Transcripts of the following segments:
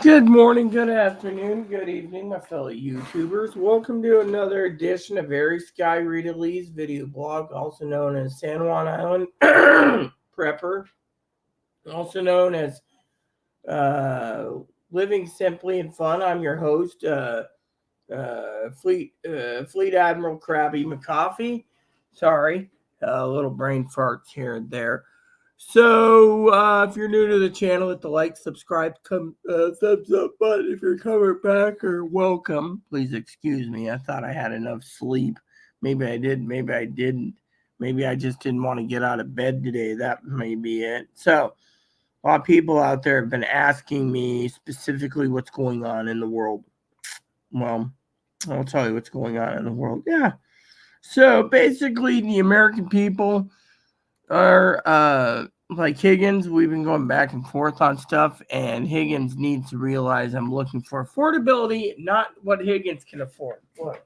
Good morning, good afternoon, good evening, my fellow YouTubers. Welcome to another edition of Very Sky Rita Lee's video blog, also known as San Juan Island Prepper, also known as uh, Living Simply and Fun. I'm your host, Fleet Admiral Krabby McCoffee. Sorry, a little brain farts here and there. So, if you're new to the channel, hit the like, subscribe, thumbs up button. If you're coming back, or welcome. Please excuse me. I thought I had enough sleep. Maybe I did. Maybe I didn't. Maybe I just didn't want to get out of bed today. That may be it. So, a lot of people out there have been asking me specifically what's going on in the world. Well, I'll tell you what's going on in the world. Yeah. So, basically, the American people are like Higgins. We've been going back and forth on stuff, and Higgins needs to realize I'm looking for affordability, not what Higgins can afford. Look,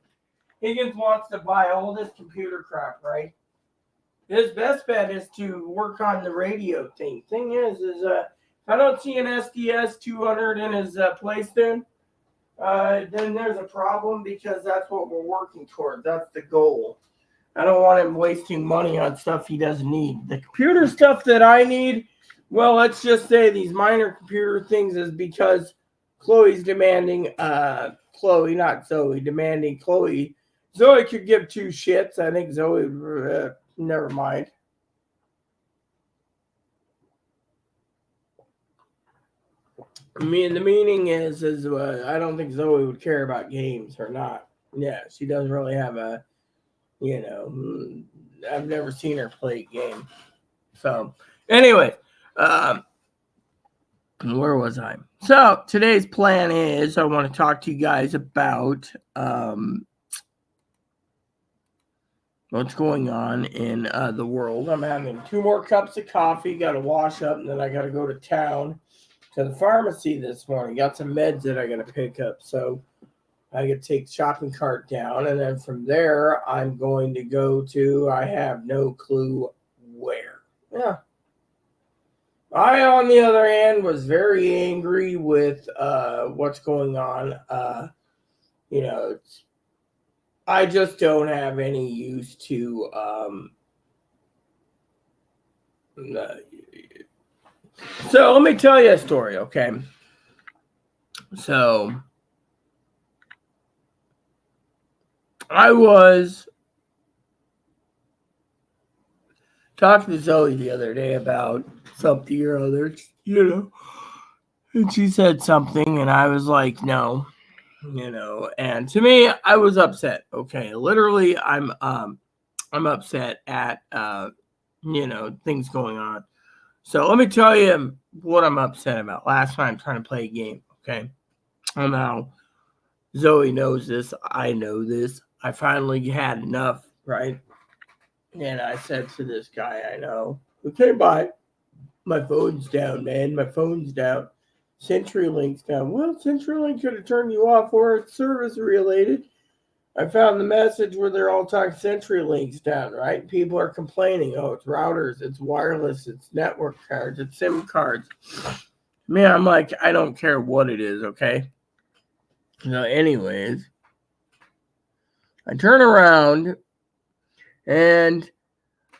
Higgins wants to buy all this computer crap, right? His best bet is to work on the radio thing. Thing is if I don't see an SDS 200 in his place then there's a problem because that's what we're working toward. That's the goal. I don't want him wasting money on stuff he doesn't need. The computer stuff that I need, well, let's just say these minor computer things is because Chloe's demanding, Chloe, not Zoe, demanding Chloe. Zoe could give two shits. I think Zoe, never mind. I mean, the meaning is I don't think Zoe would care about games or not. Yeah, she doesn't really have you know, I've never seen her play a game. So, anyway, um, where was I? So, today's plan is I want to talk to you guys about what's going on in the world. I'm having 2 more cups of coffee, got to wash up, and then I got to go to town to the pharmacy this morning. Got some meds that I got to pick up. So, I could take the shopping cart down, and then from there, I'm going to go to, I have no clue where. Yeah. I, on the other hand, was very angry with what's going on. You know, I just don't have any use to. Uh, so let me tell you a story, okay? So I was talking to Zoe the other day about something or other, and she said something, and I was like, no, and to me, I was upset. Okay, literally, I'm upset at things going on. So let me tell you what I'm upset about. Last night, I'm trying to play a game. Okay, well, now Zoe knows this. I know this. I finally had enough, right? And I said to this guy I know who came by, my phone's down, man. My phone's down. CenturyLink's down. Well, CenturyLink could have turned you off or it's service related. I found the message where they're all talking CenturyLink's down, right? People are complaining. Oh, it's routers, it's wireless, it's network cards, it's SIM cards. Man, I'm like, I don't care what it is, okay? So, anyways, I turn around and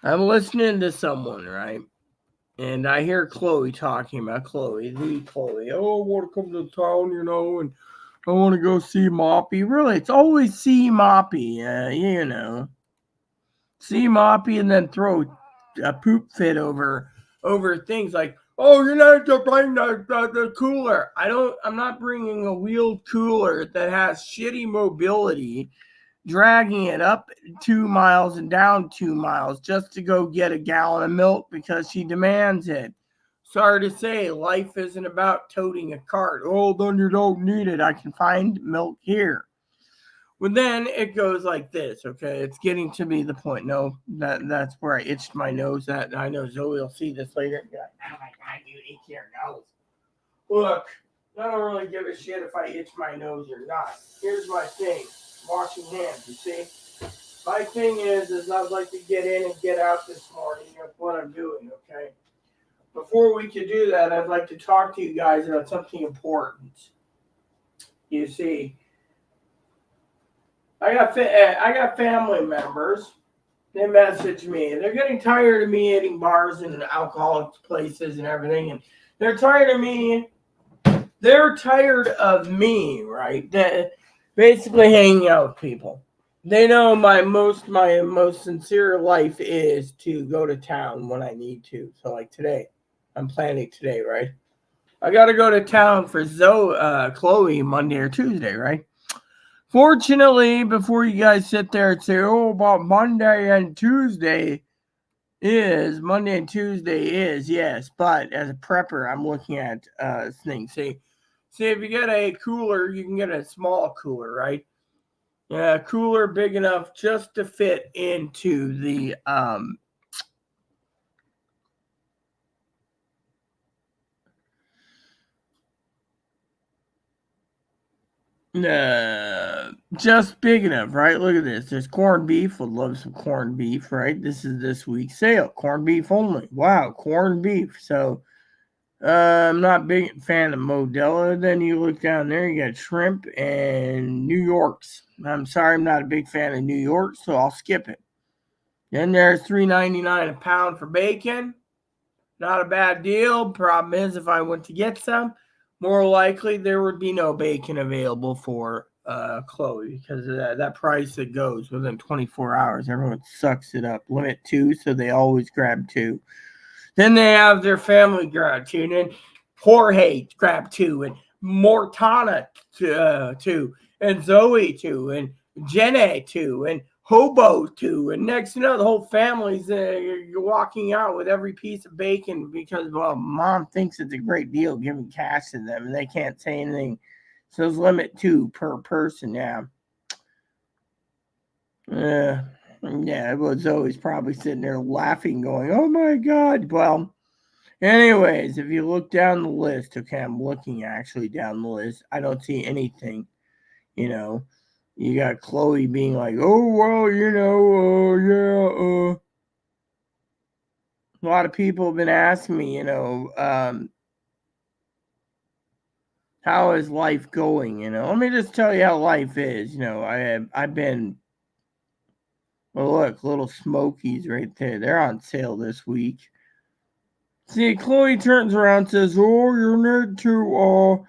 I'm listening to someone, right? And I hear Chloe talking about Chloe, the Chloe. Oh, I want to come to town, and I want to go see Moppy. Really, it's always see Moppy, See Moppy and then throw a poop fit over things like, oh, you're not to bring the cooler. I'm not bringing a wheeled cooler that has shitty mobility, dragging it up 2 miles and down 2 miles just to go get a gallon of milk because she demands it. Sorry to say, life isn't about toting a cart. Oh, then you don't need it. I can find milk here. Well, then it goes like this, okay? It's getting to be the point. No, that's where I itched my nose. That I know Zoe will see this later. Like, oh my god, you itch your nose. Look, I don't really give a shit if I itch my nose or not. Here's my thing: washing hands. You see, my thing is I'd like to get in and get out this morning. That's what I'm doing, okay? before we could do that, I'd like to talk to you guys about something important. You see, I got family members. They message me. They're getting tired of me eating bars and alcoholic places and everything, and they're tired of me. They're tired of me, right? Basically hanging out with people. They know my most sincere life is to go to town when I need to. So like today, I'm planning today, right? I got to go to town for Chloe Monday or Tuesday, right? Fortunately, before you guys sit there and say, "Oh, about Monday and Tuesday is yes," but as a prepper, I'm looking at things. See, if you get a cooler, you can get a small cooler, right? Yeah, a cooler big enough just to fit into just big enough, right? Look at this. There's corned beef. Would love some corned beef, right? This is this week's sale. Corned beef only. Wow, corned beef. So I'm not a big fan of Modella. Then you look down there, you got shrimp and New York's. I'm sorry, I'm not a big fan of New York, so I'll skip it. Then there's $3.99 a pound for bacon. Not a bad deal. Problem is, if I went to get some, more likely there would be no bacon available for Chloe because of that price that goes within 24 hours. Everyone sucks it up. Limit two, so they always grab two. Then they have their family grab two, and then Jorge grab two, and Mortana two, and Zoe two, and Jenny two, and Hobo two, and next you know the whole family's walking out with every piece of bacon because well, mom thinks it's a great deal giving cash to them, and they can't say anything. So it's limit two per person. Yeah. Yeah. Yeah, well, Zoe's probably sitting there laughing, going, "Oh my God!" Well, anyways, if you look down the list, okay, I'm looking actually down the list. I don't see anything. You know, you got Chloe being like, "Oh well, yeah." A lot of people have been asking me, how is life going? Let me just tell you how life is. I've been. Well, look, little Smokies right there. They're on sale this week. See, Chloe turns around and says, "Oh, you need to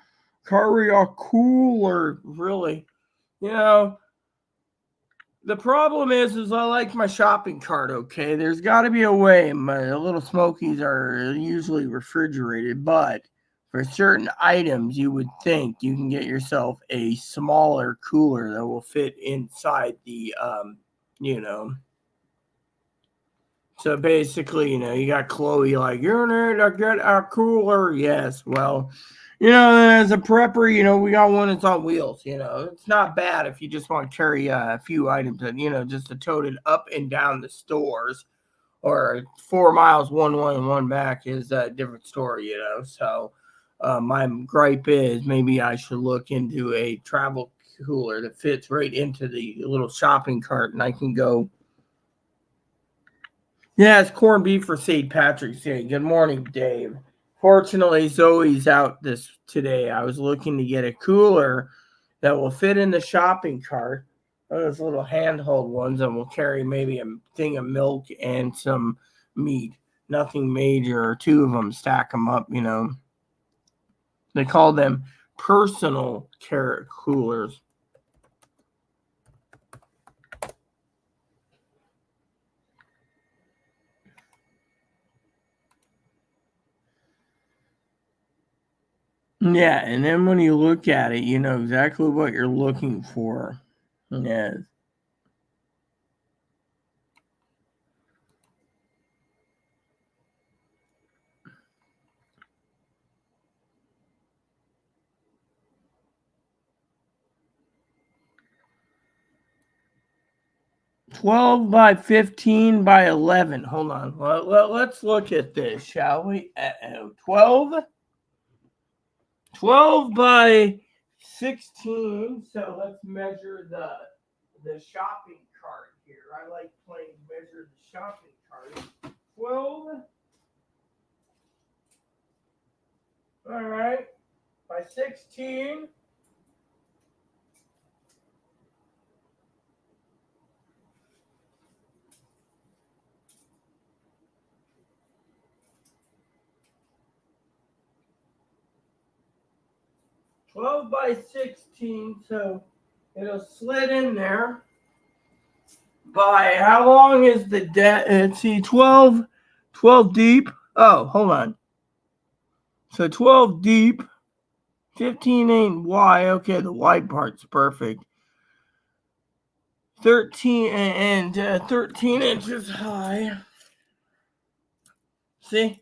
carry a cooler." Really, you know. The problem is I like my shopping cart. Okay, there's got to be a way. My little Smokies are usually refrigerated, but for certain items, you would think you can get yourself a smaller cooler that will fit inside the you know So basically, you got Chloe like, "You need to get a cooler." Yes, well, as a prepper, we got one that's on wheels. It's not bad if you just want to carry a few items and, just to tote it up and down the stores or 4 miles one way and one back is a different story. So my gripe is maybe I should look into a travel cooler that fits right into the little shopping cart and I can go. Yeah, it's corned beef for St. Patrick's Day. Good morning, Dave. Fortunately, Zoe's out this today. I was looking to get a cooler that will fit in the shopping cart. One of those little handhold ones that will carry maybe a thing of milk and some meat. Nothing major, or two of them, stack them up. They call them personal care coolers. Yeah, and then when you look at it, you know exactly what you're looking for. Yeah. 12 by 15 by 11. Hold on. Let's look at this, shall we? 12 by 16. So let's measure the shopping cart here. I like playing measure the shopping cart. 12 16. $12 by 16, so it'll slid in there. By how long is the let's see, 12 deep. Oh, hold on. So 12 deep, 15 ain't wide. Okay, the wide part's perfect. 13 and 13 inches high. See?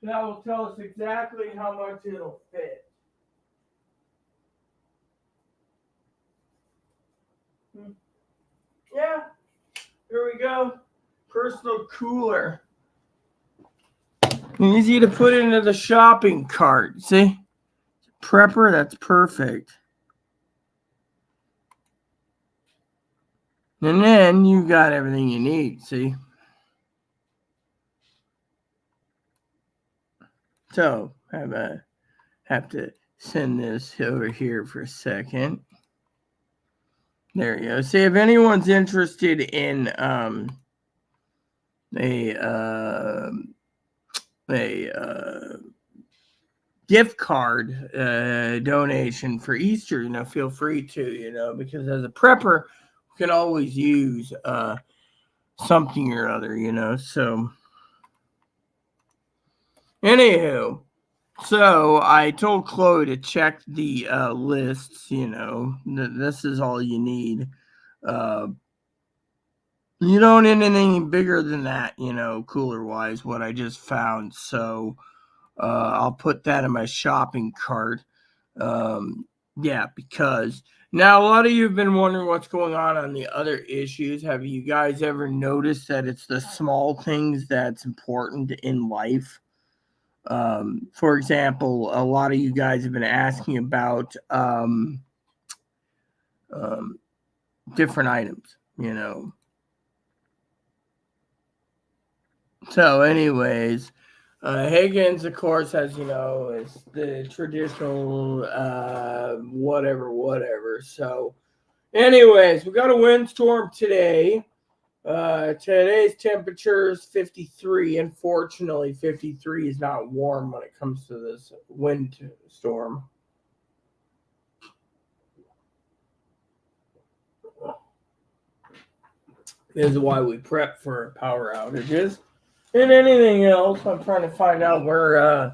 That will tell us exactly how much it'll fit. Yeah, here we go. Personal cooler. Easy to put into the shopping cart. See? Prepper, that's perfect. And then you got everything you need, see? So, I have to send this over here for a second. There you go. See, if anyone's interested in a gift card donation for Easter, feel free to, because as a prepper, you can always use something or other, so anywho, so I told Chloe to check the lists, this is all you need. You don't need anything bigger than that, cooler wise, what I just found. So I'll put that in my shopping cart. Yeah, because now a lot of you have been wondering what's going on the other issues. Have you guys ever noticed that it's the small things that's important in life? For example, a lot of you guys have been asking about different items, So, anyways, Higgins, of course, as you know, is the traditional whatever. So, anyways, we got a windstorm today. Today's temperature is 53. Unfortunately, 53 is not warm when it comes to this wind storm. This is why we prep for power outages. And anything else, I'm trying to find out where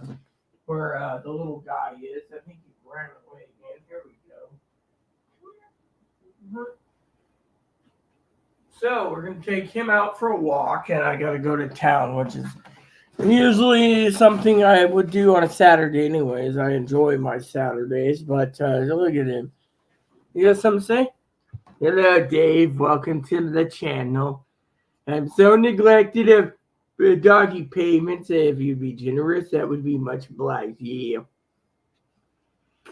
the little guy is. I think he ran away again. Here we go. So we're gonna take him out for a walk, and I gotta go to town, which is usually something I would do on a Saturday. Anyways, I enjoy my Saturdays. But look at him. You got something to say? Hello, Dave. Welcome to the channel. I'm so neglected of doggy payments. If you'd be generous, that would be much obliged. Yeah.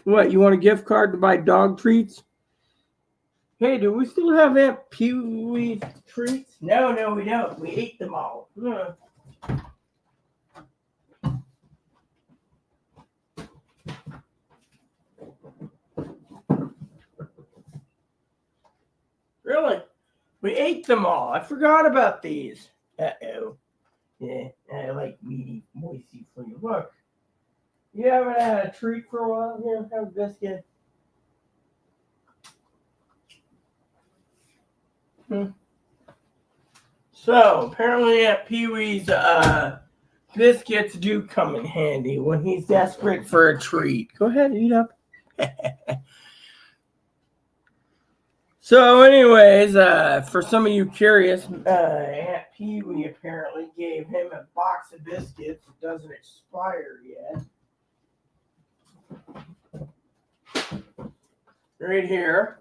What, you want a gift card to buy dog treats? Hey, do we still have Aunt Pee-wee treats? No, we don't. We ate them all. Really? We ate them all. I forgot about these. Uh-oh. Yeah, I like meaty, moisty for you. Look. You haven't had a treat for a while? Here, have a biscuit. So, apparently Aunt Pee-wee's biscuits do come in handy when he's desperate for a treat. Go ahead, eat up. So, anyways, for some of you curious, Aunt Pee-wee apparently gave him a box of biscuits. It doesn't expire yet. Right here.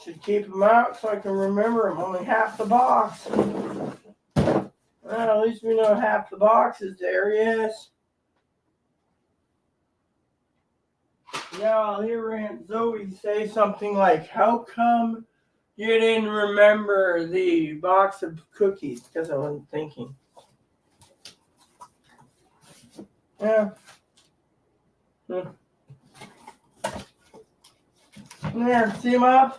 Should keep them out so I can remember them. Only half the box. Well, at least we know half the box is there, yes. Now I'll hear Aunt Zoe say something like, how come you didn't remember the box of cookies? Because I wasn't thinking. Yeah. Yeah, see, Mom?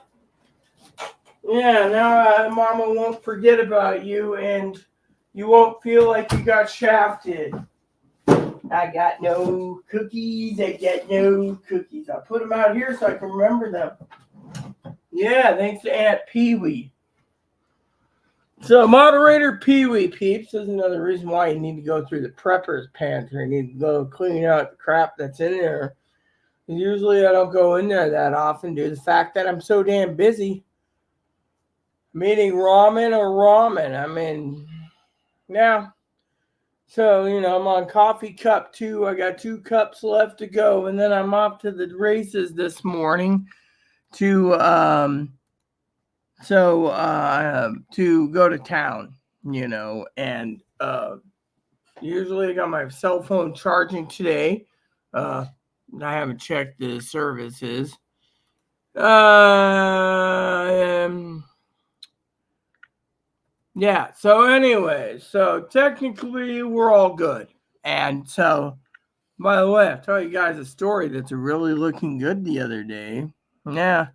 Yeah, now Mama won't forget about you and you won't feel like you got shafted. I got no cookies. I got no cookies. I'll put them out here so I can remember them. Yeah, thanks to Aunt Pee Wee. So, moderator Pee Wee peeps is another reason why you need to go through the prepper's pantry. You need to go clean out the crap that's in there. Usually, I don't go in there that often due to the fact that I'm so damn busy. I'm eating ramen or ramen. I mean, yeah. So, I'm on coffee cup 2. I got 2 cups left to go. And then I'm off to the races this morning to to go to town, and usually I got my cell phone charging today. I haven't checked the services. Yeah, so anyway, so technically we're all good. And so, by the way, I'll tell you guys a story that's really looking good the other day. Yeah,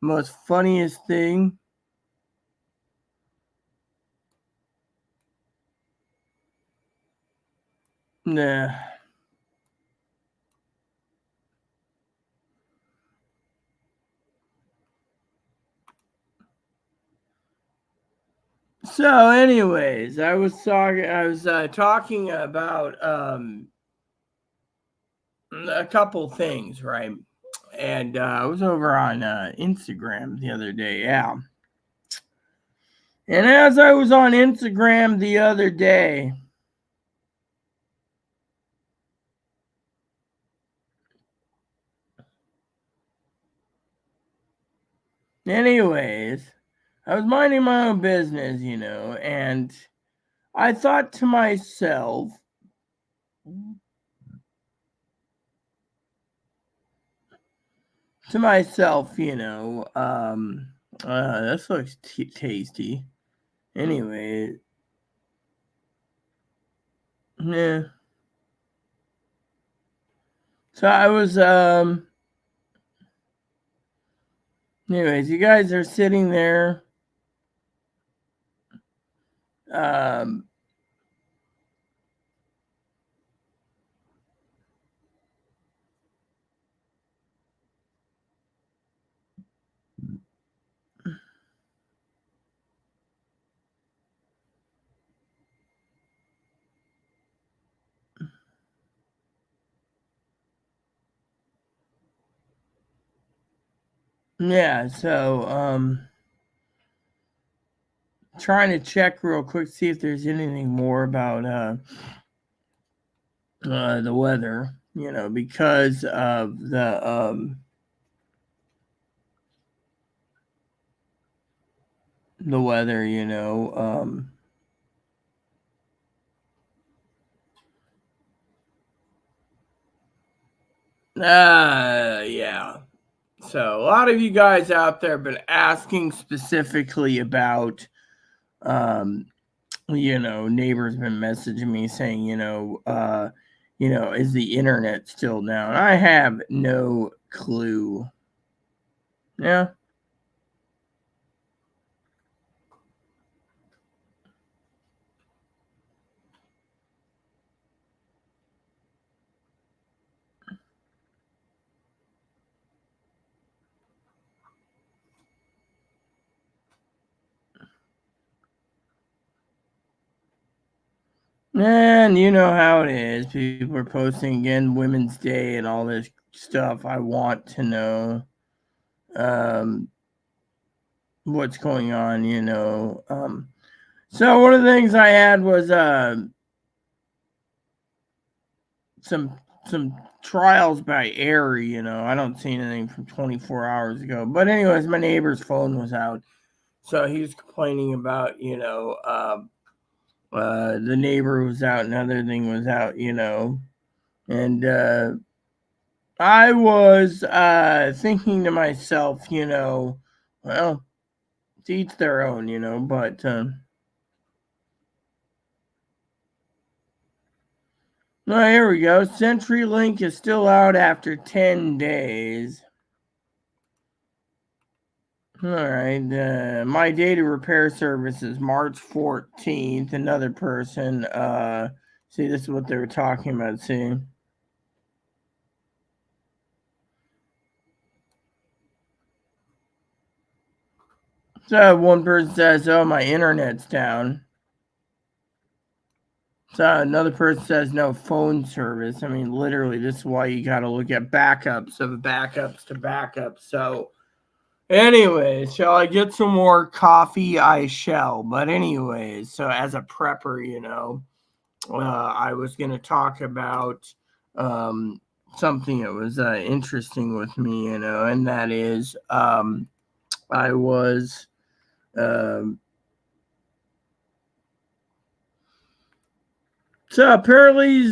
most funniest thing. Nah. So, anyways, I was talking about a couple things, right? And I was over on Instagram the other day, yeah. And as I was on Instagram the other day, anyways, I was minding my own business, and I thought to myself, this looks tasty. Anyway, yeah. So I was, anyways, you guys are sitting there, um, yeah, so, trying to check real quick, see if there's anything more about, the weather, because of the weather, yeah. So a lot of you guys out there have been asking specifically about, neighbors been messaging me saying, is the internet still down? I have no clue. Yeah. And you know how it is. People are posting again Women's Day and all this stuff. I want to know what's going on, So one of the things I had was some some trials by air, I don't see anything from 24 hours ago. But anyways, my neighbor's phone was out. So he was complaining about, the neighbor was out, another thing was out, and I was thinking to myself, well, to each their own, but Oh, here we go. CenturyLink is still out after 10 days. All right. My data repair service is March 14th. Another person. See, this is what they were talking about. See. So one person says, "Oh, my internet's down." So another person says, "No phone service." I mean, literally, this is why you got to look at backups of backups to backups. So, anyways, shall I get some more coffee? I shall. But anyways, so as a prepper, I was going to talk about something that was interesting with me, and that is I was. So apparently,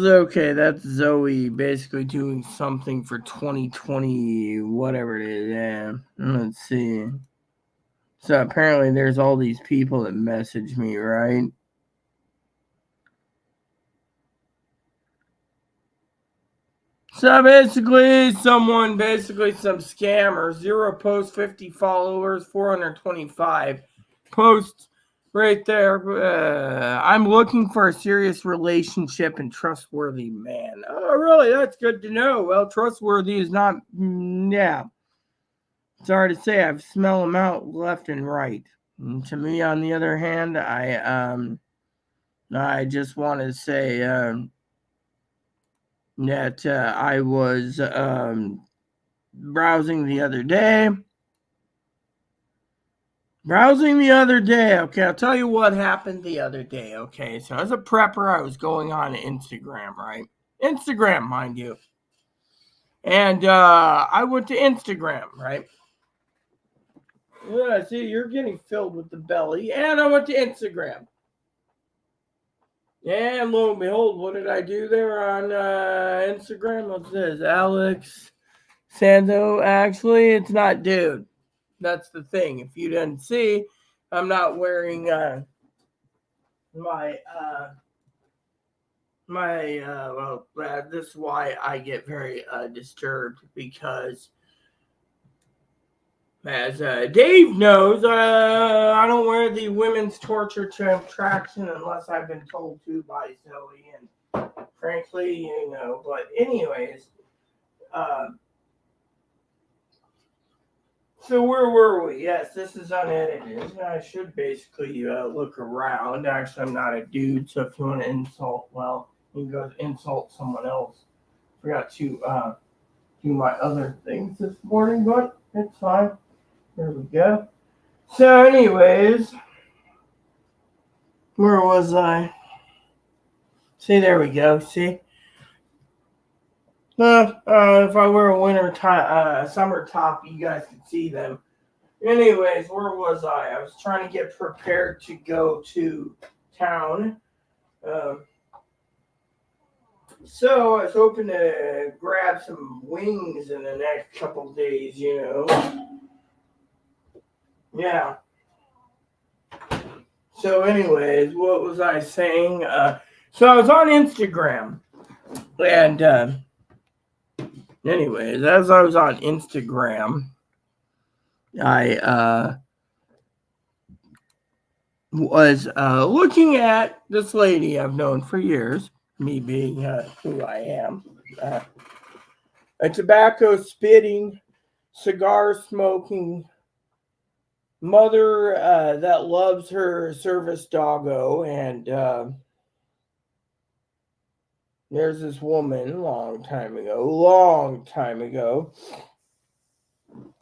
okay, that's Zoe basically doing something for 2020, whatever it is. Yeah, let's see. So apparently, there's all these people that message me, right? So basically, some scammer, 0 posts, 50 followers, 425 posts right there. I'm looking for a serious relationship and trustworthy man. Oh, really? That's good to know. Well, trustworthy is not, yeah. Sorry to say, I've smelled them out left and right. And to me, on the other hand, I just want to say, that I was browsing the other day. Okay, I'll tell you what happened the other day. Okay, so as a prepper, I was going on Instagram, right? Instagram, mind you. And I went to Instagram, right? Yeah, see, you're getting filled with the belly. And I went to Instagram. And lo and behold, what did I do there on Instagram? What's this? Alex Sando. Actually, it's not dude. That's the thing. If you didn't see, I'm not wearing my this is why I get very disturbed, because as Dave knows, I don't wear the women's torture traction unless I've been told to by Zoe, and frankly, but anyways, uh, so where were we? Yes, this is unedited. I should basically look around. Actually, I'm not a dude, so if you want to insult, well, you can go insult someone else. Forgot to do my other things this morning, but it's fine. There we go. So, anyways, where was I? See, there we go. See, if I wear a summer top, you guys can see them. Anyways, where was I? I was trying to get prepared to go to town. Um, so I was hoping to grab some wings in the next couple days, Yeah. So, anyways, what was I saying? So I was on Instagram, and anyways, as I was on Instagram, I was looking at this lady I've known for years, me being who I am, a tobacco spitting, cigar smoking mother that loves her service doggo, and there's this woman long time ago,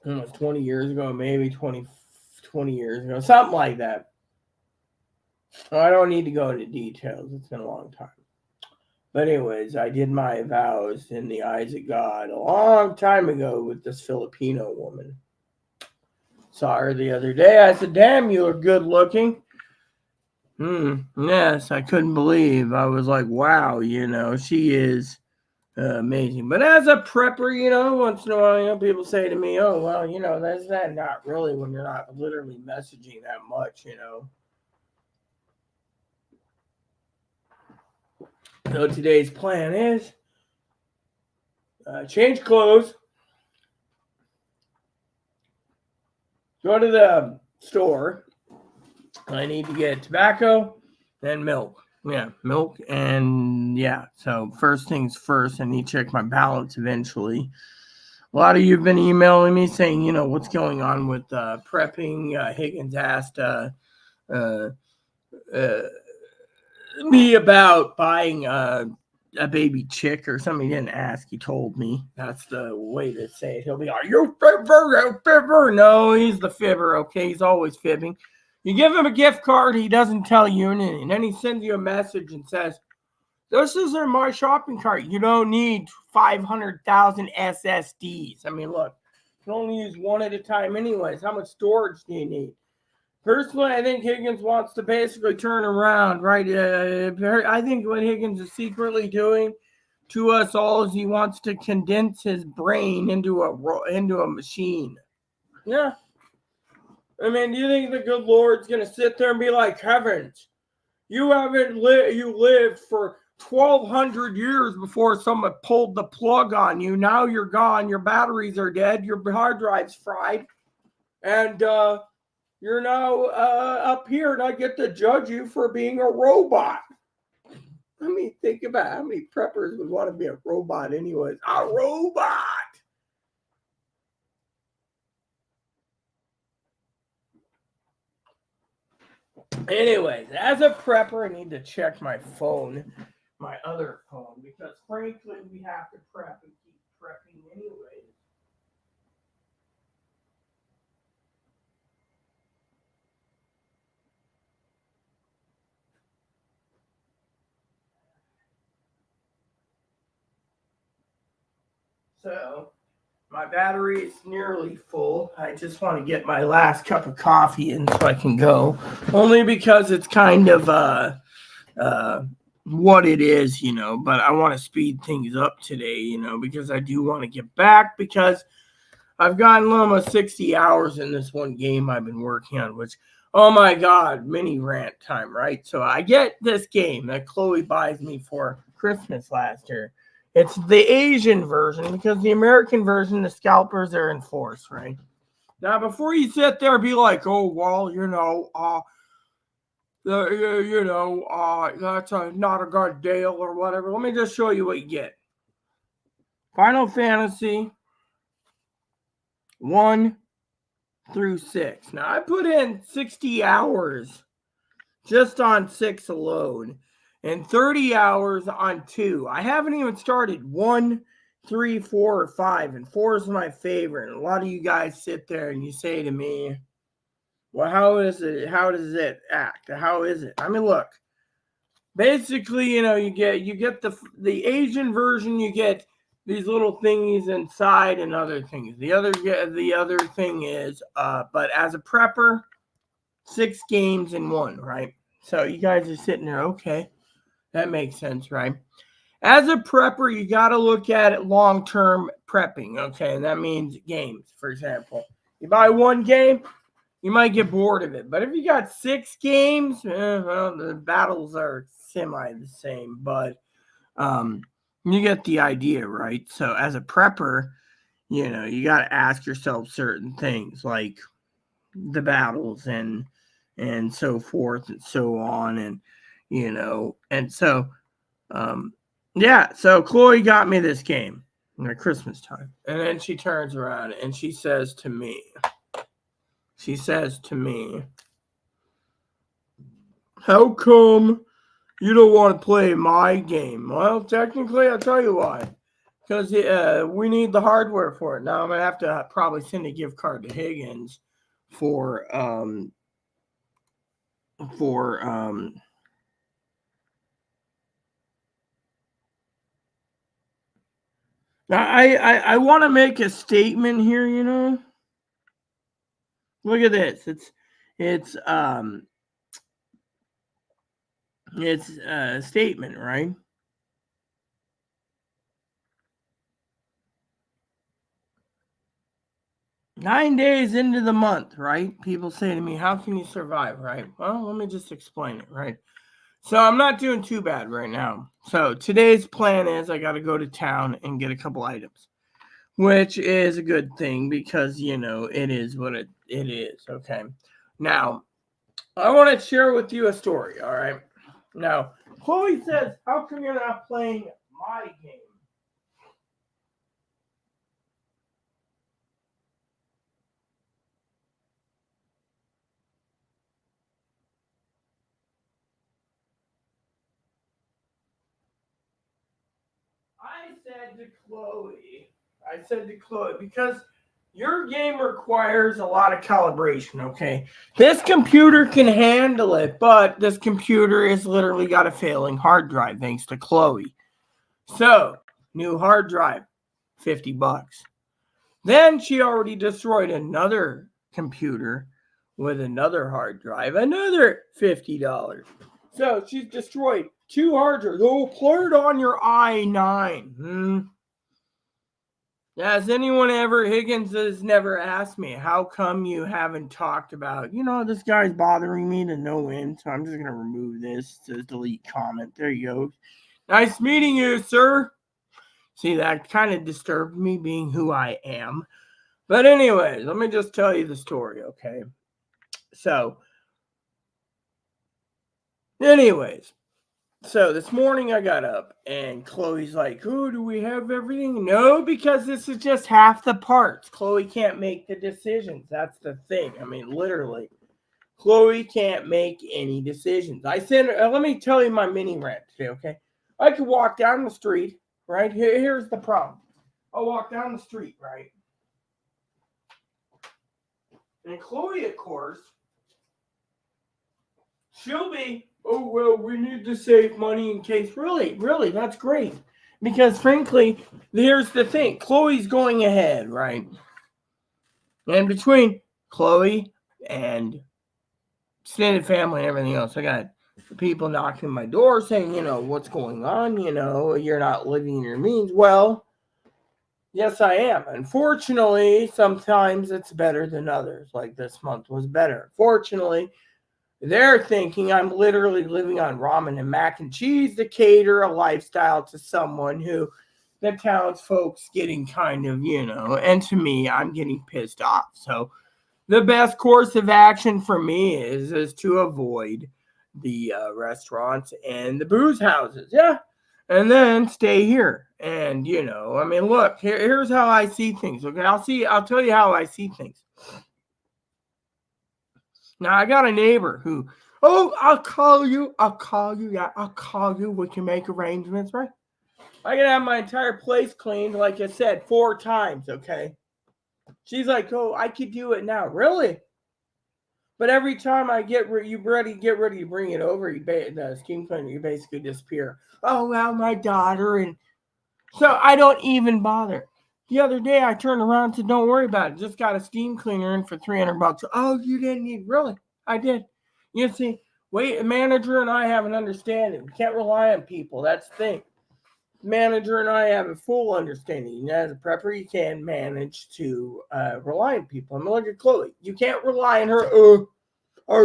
almost 20 years ago, maybe 20 years ago, something like that. I don't need to go into details. It's been a long time. But anyways, I did my vows in the eyes of God a long time ago with this Filipino woman. Saw her the other day. I said, "Damn, you look good looking." Yes, I couldn't believe. I was like, "Wow, she is amazing." But as a prepper, once in a while, people say to me, "Oh, well, that's that not really when you're not literally messaging that much." So today's plan is change clothes, go to the store. I need to get tobacco and milk. Yeah, milk and yeah. So first things first, I need to check my balance eventually. A lot of you have been emailing me saying, what's going on with prepping. Higgins asked uh, uh, me about buying a baby chick or something. He didn't ask. He told me. That's the way to say it. He'll be like, "You fibber." No, he's the fibber. Okay, he's always fibbing. You give him a gift card, he doesn't tell you anything, and then he sends you a message and says, "This isn't my shopping cart. You don't need 500,000 SSDs." I mean, look, you can only use one at a time, anyways. How much storage do you need? Personally, I think Higgins wants to basically turn around, right? I think what Higgins is secretly doing to us all is he wants to condense his brain into a machine. Yeah. I mean, do you think the good Lord's going to sit there and be like, "Heavens, you haven't lived for 1,200 years before someone pulled the plug on you. Now you're gone. Your batteries are dead. Your hard drive's fried. And you're now up here, and I get to judge you for being a robot." I mean, think about how many preppers would want to be a robot anyways. A robot! Anyways, as a prepper, I need to check my phone, my other phone, because frankly, we have to prep and keep prepping anyways. So, my battery is nearly full. I just want to get my last cup of coffee in so I can go. Only because it's kind of uh, what it is, but I want to speed things up today, because I do want to get back because I've gotten almost 60 hours in this one game I've been working on, which, oh my God, mini rant time, right? So I get this game that Chloe buys me for Christmas last year. It's the Asian version because the American version, the scalpers are in force, right? Now, before you sit there and be like, "Oh, well, that's not a good deal or whatever," let me just show you what you get. Final Fantasy 1 through 6. Now, I put in 60 hours just on 6 alone and 30 hours on 2. I haven't even started 1, 3, 4, or 5, and 4 is my favorite. And a lot of you guys sit there and you say to me, "Well, how is it? How does it act? How is it?" I mean, look, basically, you get the Asian version, you get these little thingies inside and other things. The other thing is, but as a prepper, 6 games in one, right? So you guys are sitting there, okay, that makes sense, right? As a prepper, you got to look at it long-term prepping, okay? And that means games, for example. You buy one game, you might get bored of it. But if you got 6 games, well, the battles are semi the same, but you get the idea, right? So as a prepper, you got to ask yourself certain things like the battles and so forth and so on, and so yeah. So Chloe got me this game at Christmas time, and then she turns around and she says to me, "How come you don't want to play my game?" Well, technically, I'll tell you why. Because we need the hardware for it. Now I'm gonna have to probably send a gift card to Higgins for for I want to make a statement here. Look at this. It's um it's a statement, right? 9 days into the month, right? People say to me, "How can you survive?" Right? Well, let me just explain it, right? So I'm not doing too bad right now. So today's plan is I got to go to town and get a couple items, which is a good thing because, it is what it is. Okay. Now, I want to share with you a story. All right. Now, Chloe says, how come you're not playing my game? I said to Chloe, because your game requires a lot of calibration, okay? This computer can handle it, but this computer has literally got a failing hard drive thanks to Chloe. So, new hard drive, $50. Then she already destroyed another computer with another hard drive, another $50. So she's destroyed two hard drives. Oh, play it on your i9. Has anyone ever, Higgins has never asked me, how come you haven't talked about, this guy's bothering me to no end, so I'm just going to remove this. It says delete comment. There you go. Nice meeting you, sir. See, that kind of disturbed me being who I am. But anyways, let me just tell you the story, okay? So, this morning I got up and Chloe's like, oh, do we have everything? No, because this is just half the parts. Chloe can't make the decisions. That's the thing. I mean, literally, Chloe can't make any decisions. I said, let me tell you my mini rant today, okay? I could walk down the street, right? Here's the problem. I'll walk down the street, right? And Chloe, of course, she'll be, oh, well, we need to save money in case. Really, that's great. Because frankly, here's the thing. Chloe's going ahead, right? And between Chloe and extended family and everything else, I got people knocking on my door saying, what's going on? You're not living your means. Well, yes, I am. Unfortunately, sometimes it's better than others. Like this month was better. Fortunately, they're thinking I'm literally living on ramen and mac and cheese to cater a lifestyle to someone who the townsfolk's getting kind of, and to me, I'm getting pissed off. So the best course of action for me is to avoid the restaurants and the booze houses. Yeah. And then stay here. And, look, here's how I see things. Okay. I'll tell you how I see things. Now, I got a neighbor who, oh, I'll call you. Yeah, I'll call you. We can make arrangements, right? I can have my entire place cleaned, like I said, 4 times, okay? She's like, oh, I could do it now. Really? But every time I get ready to bring it over, the steam cleaner, you basically disappear. Oh, well, my daughter. And so I don't even bother. The other day I turned around and said, don't worry about it. Just got a steam cleaner in for $300. Oh, you didn't need, really? I did. You see, manager and I have an understanding. We can't rely on people. That's the thing. Manager and I have a full understanding. As a prepper, you can manage to rely on people. I'm like a Chloe. You can't rely on her. Oh,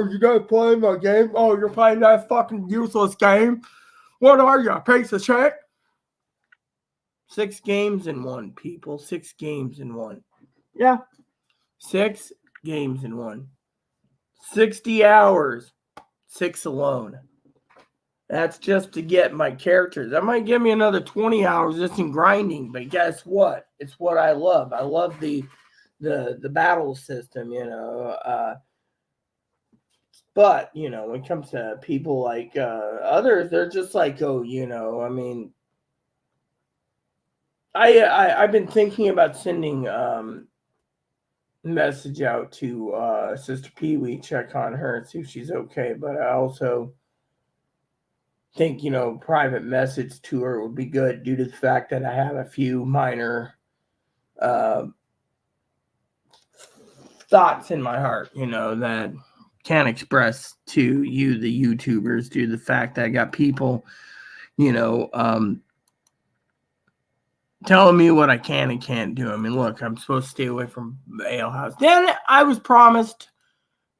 you guys playing my game? Oh, you're playing that fucking useless game? What are you, a piece of shit? 6 games in one, people. 6 games in one. Yeah. 6 games in one. 60 hours. 6 alone. That's just to get my characters. That might give me another 20 hours just in grinding, but guess what? It's what I love. I love the battle system, but, when it comes to people like others, they're just like, oh, I mean, I've been thinking about sending message out to Sister Pee Wee, check on her and see if she's okay. But I also think, private message to her would be good due to the fact that I have a few minor thoughts in my heart, that can't express to you, the YouTubers, due to the fact that I got people, telling me what I can and can't do. I mean, look, I'm supposed to stay away from the ale house. Then I was promised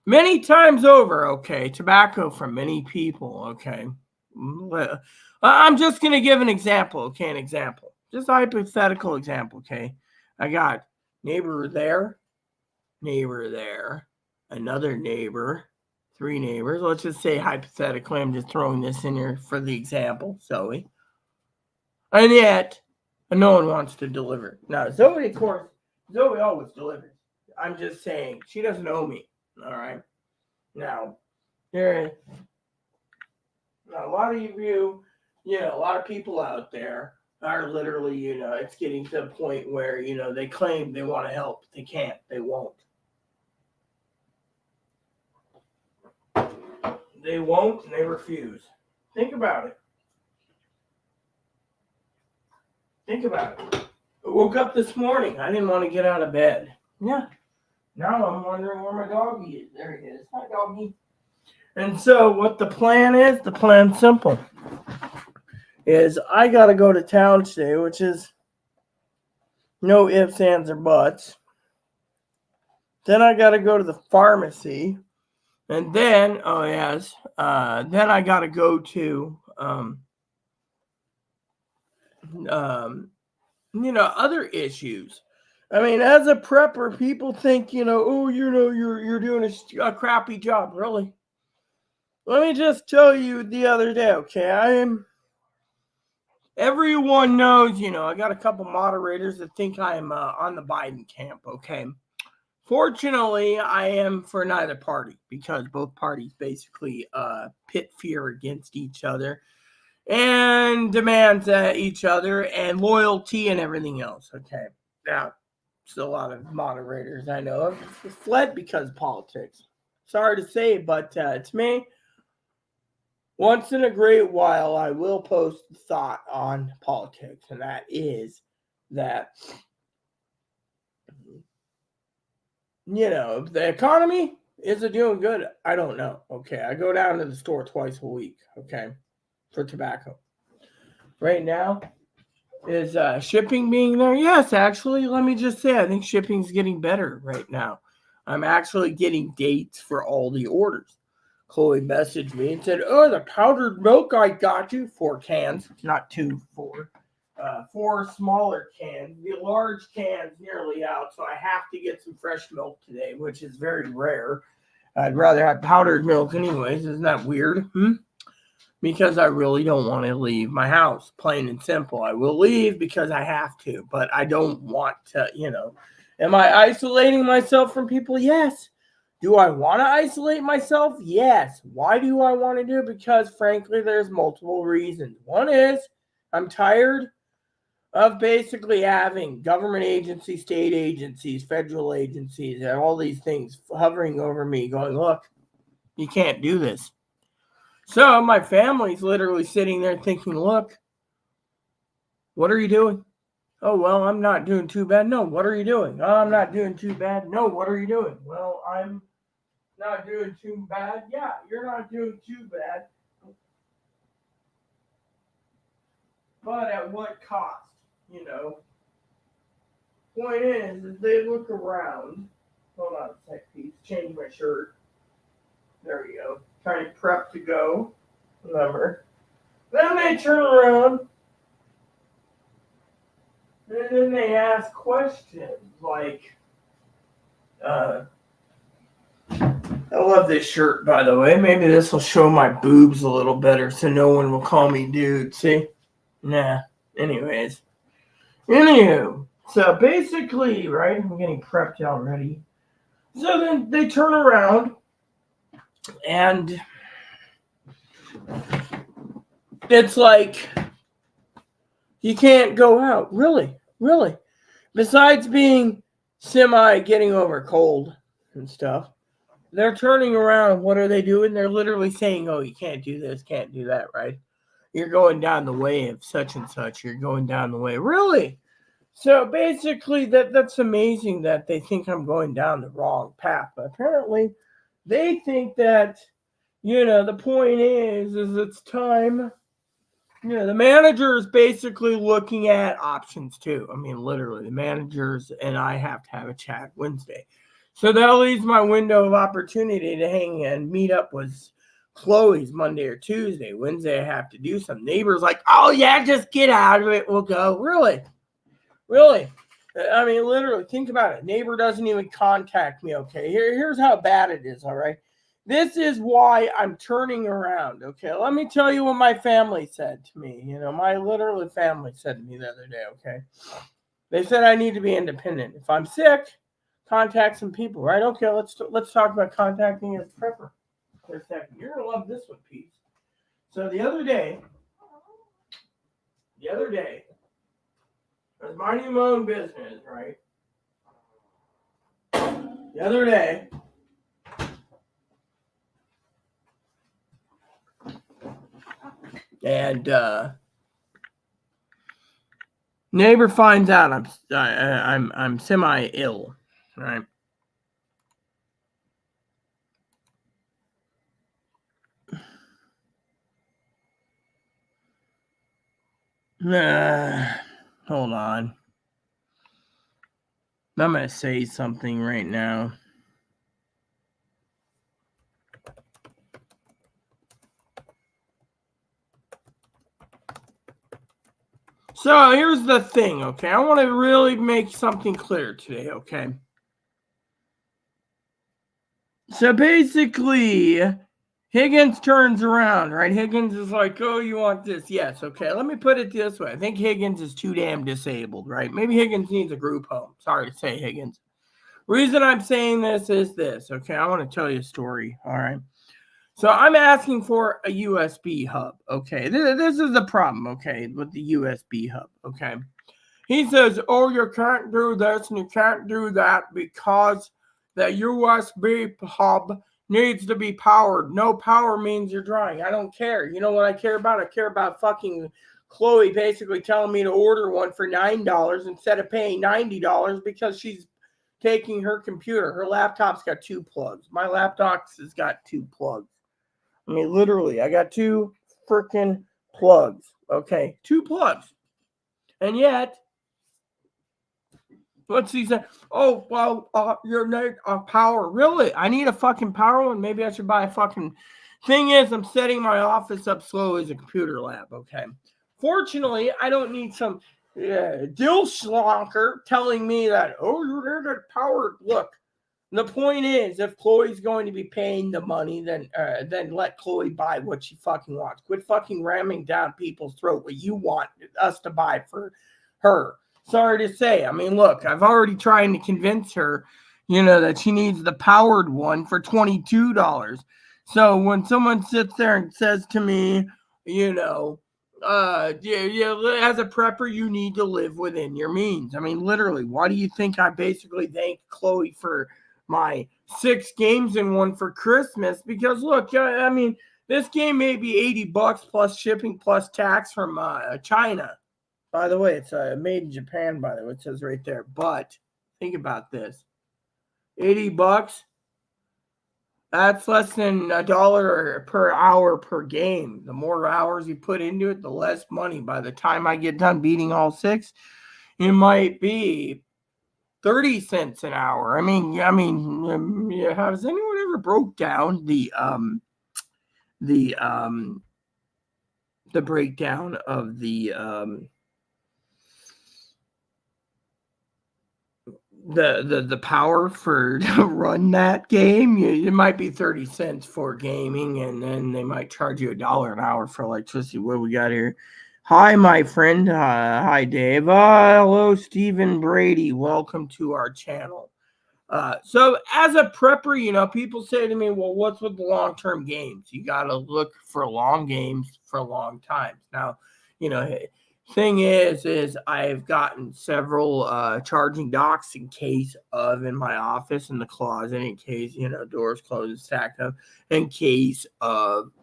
many times over, okay, tobacco from many people, okay. I'm just going to give an example, okay? An example. Just a hypothetical example, okay? I got neighbor there, another neighbor, 3 neighbors. Let's just say hypothetically, I'm just throwing this in here for the example, Zoe. And yet, no one wants to deliver. Now, Zoe, of course, Zoe always delivers. I'm just saying, she doesn't owe me, all right? Now, there a lot of you, a lot of people out there are literally, it's getting to the point where, they claim they want to help. They can't. They won't. They won't and they refuse. Think about it. Think about it. I woke up this morning. I didn't want to get out of bed. Yeah. Now I'm wondering where my doggy is. There he is. Hi, doggy. And so what the plan is, the plan's simple. Is I got to go to town today, which is no ifs, ands, or buts. Then I got to go to the pharmacy. And then, then I got to go to, other issues. I mean, as a prepper, people think, you're doing a crappy job. Really? Let me just tell you the other day, okay? Everyone knows, I got a couple moderators that think I'm on the Biden camp, okay? Fortunately, I am for neither party because both parties basically pit fear against each other and demands at each other and loyalty and everything else, okay? Now, still a lot of moderators I know have fled because of politics. Sorry to say, but it's me. Once in a great while, I will post a thought on politics, and that is that, the economy, is it doing good? I don't know, okay? I go down to the store twice a week, okay, for tobacco. Right now, is shipping being there? Yes, actually, let me just say, I think shipping's getting better right now. I'm actually getting dates for all the orders. Chloe messaged me and said, "Oh, the powdered milk I got you, 4 cans, not 2, 4. 4 smaller cans. The large can's nearly out, so I have to get some fresh milk today, which is very rare. I'd rather have powdered milk anyways. Isn't that weird? Because I really don't want to leave my house, plain and simple. I will leave because I have to, but I don't want to, Am I isolating myself from people? Yes. Do I want to isolate myself? Yes. Why do I want to do it? Because, frankly, there's multiple reasons. One is I'm tired of basically having government agencies, state agencies, federal agencies, and all these things hovering over me going, look, you can't do this. So my family's literally sitting there thinking, look, what are you doing? Oh, well, I'm not doing too bad. No, what are you doing? Oh, I'm not doing too bad. No, what are you doing? Well, I'm not doing too bad. Yeah, you're not doing too bad. But at what cost? Point is they look around. Hold on a sec, please. Change my shirt. There we go. Trying to prep to go. Remember. Then they turn around. And then they ask questions like, I love this shirt, by the way. Maybe this will show my boobs a little better so no one will call me dude. See? Nah. Anyways. Anywho. So basically, right? I'm getting prepped already. So then they turn around and it's like, you can't go out. Really? Besides being getting over cold and stuff, they're turning around. What are they doing? They're literally saying, oh, you can't do this, can't do that, right? You're going down the way of such and such. You're going down the way. Really? So basically, that's amazing that they think I'm going down the wrong path. But apparently, they think that, the point is it's time. The manager is basically looking at options too. I mean, literally, the managers and I have to have a chat Wednesday. So that leaves my window of opportunity to hang and meet up with Chloe's Monday or Tuesday. Wednesday I have to do some. Neighbor's like, oh yeah, just get out of it. We'll go. Really? I mean, literally, think about it. Neighbor doesn't even contact me, okay? Here's how bad it is, all right? This is why I'm turning around, okay? Let me tell you what my family said to me. My literally family said to me the other day, okay? They said I need to be independent. If I'm sick, contact some people, right? Okay, let's talk about contacting a prepper for a second. You're gonna love this one, Pete. So the other day, I was minding my own business, right? The other day, and neighbor finds out I'm semi ill, right? Hold on. I'm gonna say something right now. So here's the thing, okay? I want to really make something clear today, okay? So basically, Higgins turns around, right? Higgins is like, oh, you want this? Yes, okay. Let me put it this way. I think Higgins is too damn disabled, right? Maybe Higgins needs a group home. Sorry to say, Higgins. Reason I'm saying this is this, okay? I want to tell you a story, all right? So I'm asking for a USB hub, okay? This is the problem, okay, with the USB hub, okay? He says, oh, you can't do this and you can't do that because the USB hub needs to be powered. No power means you're drying. I don't care. You know what I care about? I care about fucking Chloe basically telling me to order one for $9 instead of paying $90 because she's taking her computer. Her laptop's got 2 plugs. My laptop's has got 2 plugs. I mean, literally, I got 2 freaking plugs. Okay, 2 plugs. And yet, what's he say? Oh, well, you need a power. Really? I need a fucking power one? Maybe I should buy a fucking... Thing is, I'm setting my office up slow as a computer lab, okay? Fortunately, I don't need some dill schlonker telling me that, oh, you need a power. Look, the point is, if Chloe's going to be paying the money, then let Chloe buy what she fucking wants. Quit fucking ramming down people's throat what you want us to buy for her. Sorry to say. I mean, look, I've already tried to convince her, that she needs the powered one for $22. So when someone sits there and says to me, as a prepper, you need to live within your means. I mean, literally, why do you think I basically thank Chloe for my 6 games and one for Christmas? Because look, I mean, this game may be $80 plus shipping plus tax from China. By the way, it's made in Japan, by the way, it says right there. But think about this. $80, that's less than $1 per hour per game. The more hours you put into it, the less money. By the time I get done beating all 6, it might be 30 cents an hour. I mean, has anyone ever broke down the breakdown of the power for to run that game? It might be 30 cents for gaming, and then they might charge you $1 an hour for electricity. What we got here? Hi, my friend. Hi, Dave. Hello, Stephen Brady. Welcome to our channel. So as a prepper, people say to me, well, what's with the long-term games? You got to look for long games for long times. Now, thing is I've gotten several charging docks in my office, in the closet, in case, doors closed and stacked up, in case of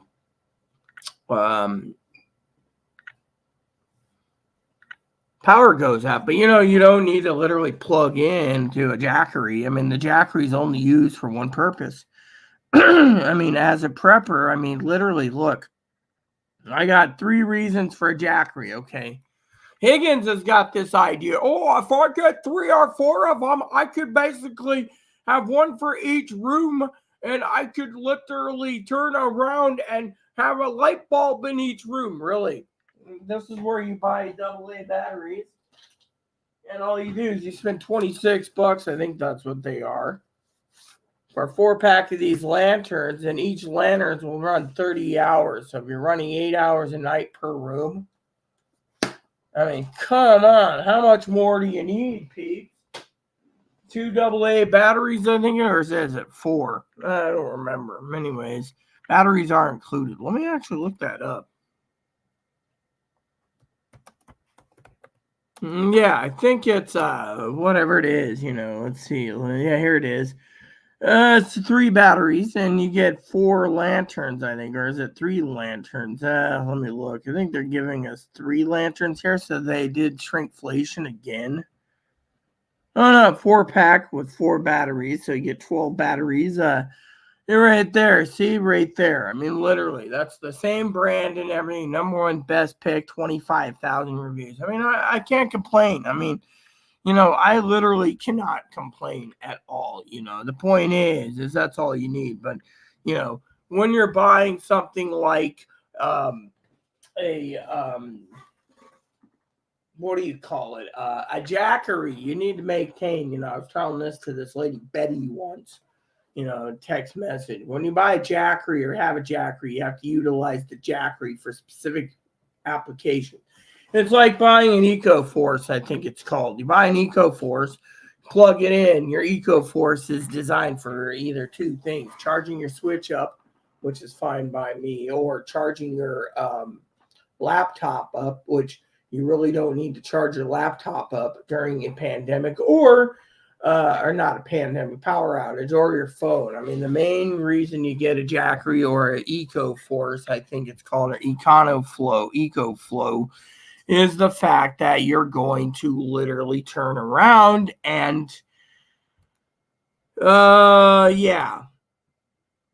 power goes out. But you don't need to literally plug in to a jackery. I mean, the jackery is only used for one purpose. I mean, as a prepper, I mean, literally, look, I got 3 reasons for a jackery, okay? Higgins has got this idea. Oh, if I get 3 or 4 of them, I could basically have one for each room and I could literally turn around and have a light bulb in each room. Really, this is where you buy AA batteries, and all you do is you spend $26. I think that's what they are for a 4-pack of these lanterns, and each lantern will run 30 hours. So if you're running 8 hours a night per room, I mean, come on, how much more do you need, Pete? 2 AA batteries, I think, or is it 4? I don't remember. Anyways, batteries are included. Let me actually look that up. Yeah, I think it's whatever it is, let's see. Yeah, here it is. It's 3 batteries, and you get 4 lanterns, I think, or is it 3 lanterns? Let me look. I think they're giving us 3 lanterns here, so they did shrinkflation again. Oh no, 4-pack with 4 batteries, so you get 12 batteries. You're right there. See, right there. I mean, literally, that's the same brand and everything. Number 1 best pick, 25,000 reviews. I mean, I can't complain. I mean, I literally cannot complain at all. The point is that's all you need. But, when you're buying something like a what do you call it? A jackery, you need to maintain. I was telling this to this lady Betty once. Text message. When you buy a jackery or have a jackery, you have to utilize the jackery for specific application. It's like buying an EcoForce, I think it's called. You buy an EcoForce, plug it in. Your EcoForce is designed for either 2 things: charging your switch up, which is fine by me, or charging your laptop up, which you really don't need to charge your laptop up during a pandemic or not a pandemic, power outage, or your phone. I mean, the main reason you get a jackery or an EcoForce, I think it's called, or EcoFlow, is the fact that you're going to literally turn around and, yeah.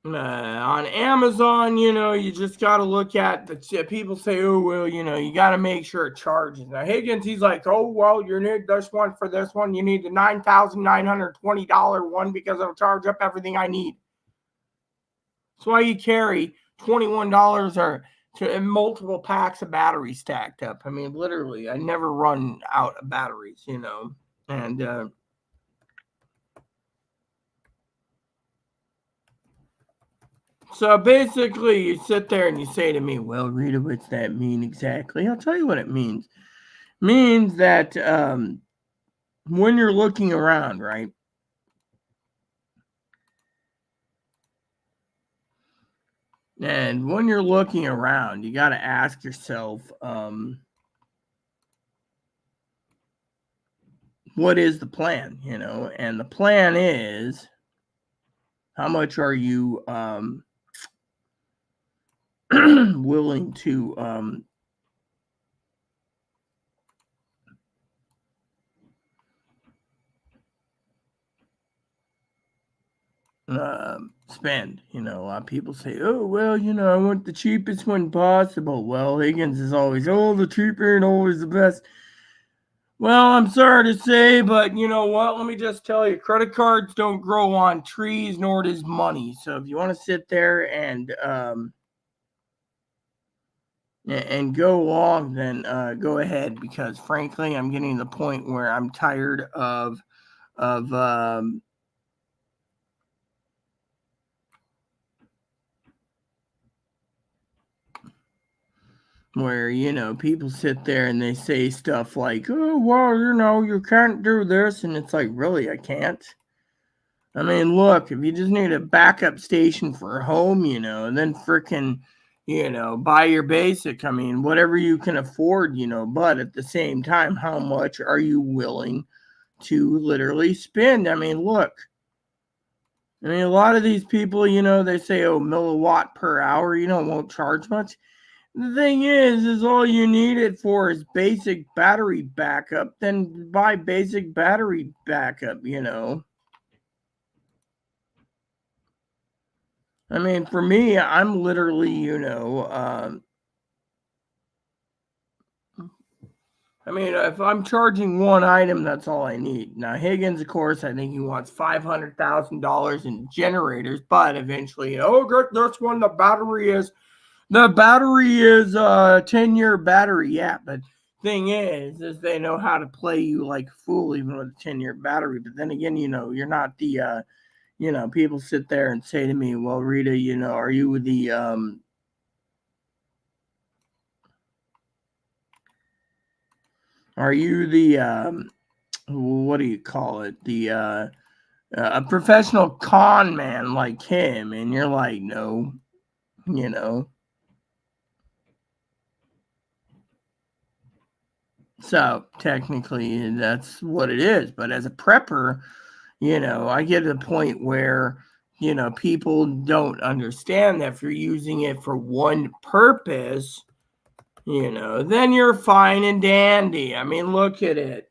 On Amazon, you just got to look at the people say, oh, well, you got to make sure it charges. Now, Higgins, he's like, oh, well, you need this one for this one. You need the $9,920 one because it'll charge up everything I need. That's why you carry $21 or multiple packs of batteries stacked up. I mean, literally, I never run out of batteries, and, so basically, you sit there and you say to me, well, Rita, what's that mean exactly? I'll tell you what it means. It means that when you're looking around, right? And when you're looking around, you got to ask yourself, what is the plan? And the plan is, how much are you willing to spend? A lot of people say, oh, well, I want the cheapest one possible. Well, Higgins is always, oh, the cheaper and always the best. Well, I'm sorry to say, but you know what? Let me just tell you, credit cards don't grow on trees, nor does money. So if you want to sit there and go along, then go ahead. Because frankly, I'm getting to the point where I'm tired of where people sit there and they say stuff like, oh, well, you can't do this, and it's like, really, I can't. I mean, look, if you just need a backup station for home, and then frickin', buy your basic, I mean, whatever you can afford, but at the same time, how much are you willing to literally spend? I mean, look, a lot of these people, they say, oh, milliwatt per hour, won't charge much. The thing is all you need it for is basic battery backup, then buy basic battery backup, I mean, for me, I'm literally, I mean, if I'm charging one item, that's all I need. Now, Higgins, of course, I think he wants $500,000 in generators, but eventually, good, this one, the battery is a 10-year battery. Yeah, but thing is they know how to play you like a fool even with a 10-year battery. But then again, you're not the, people sit there and say to me, well, Rita, are you the, what do you call it? A professional con man like him, and you're like, no, you know. So technically, that's what it is. But as a prepper, I get to the point where people don't understand that if you're using it for one purpose, then you're fine and dandy. I mean, look at it.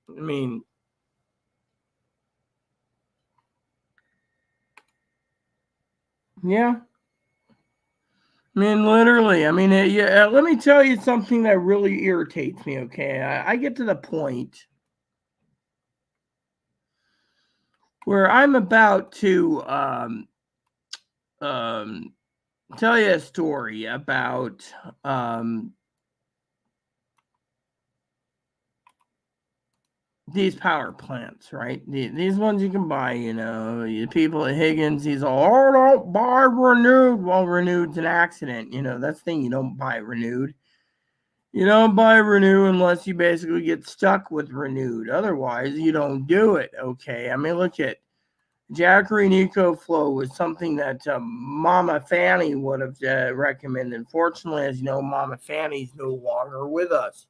I mean, yeah. I mean, literally. I mean, yeah. Let me tell you something that really irritates me. Okay, I get to the point where I'm about to um, tell you a story about these power plants, right? These ones you can buy, the people at Higgins, he's all, oh, don't buy Renewed. Well, Renewed's an accident. That's the thing. You don't buy Renewed. You don't buy Renew unless you basically get stuck with Renewed. Otherwise, you don't do it, okay? I mean, look at Jackery and EcoFlow was something that Mama Fanny would have recommended. Fortunately, as you know, Mama Fanny's no longer with us.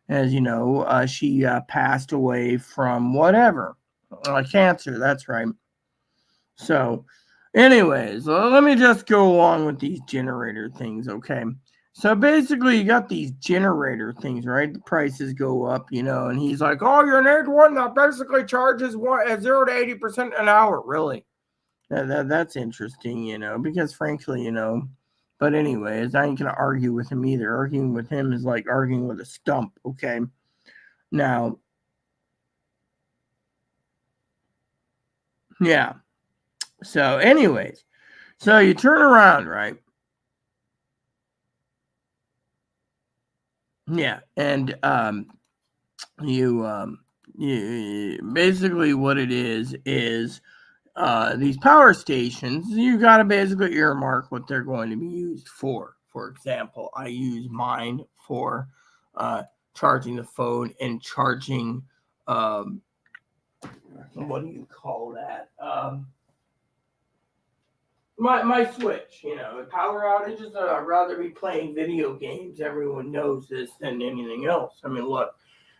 As you know, she passed away from whatever, cancer. That's right. So, anyways, let me just go along with these generator things, okay? So basically, you got these generator things, right? The prices go up, and he's like, "Oh, you need one that basically charges 0 to 80% an hour." Really? That's interesting, because frankly, But anyways, I ain't gonna argue with him either. Arguing with him is like arguing with a stump, okay? Now, yeah. So, anyways, so you turn around, right? Yeah, and you basically what it is these power stations. You got to basically earmark what they're going to be used for. For example, I use mine for charging the phone and charging. What do you call that? My Switch, power outages. I'd rather be playing video games. Everyone knows this than anything else. I mean, look.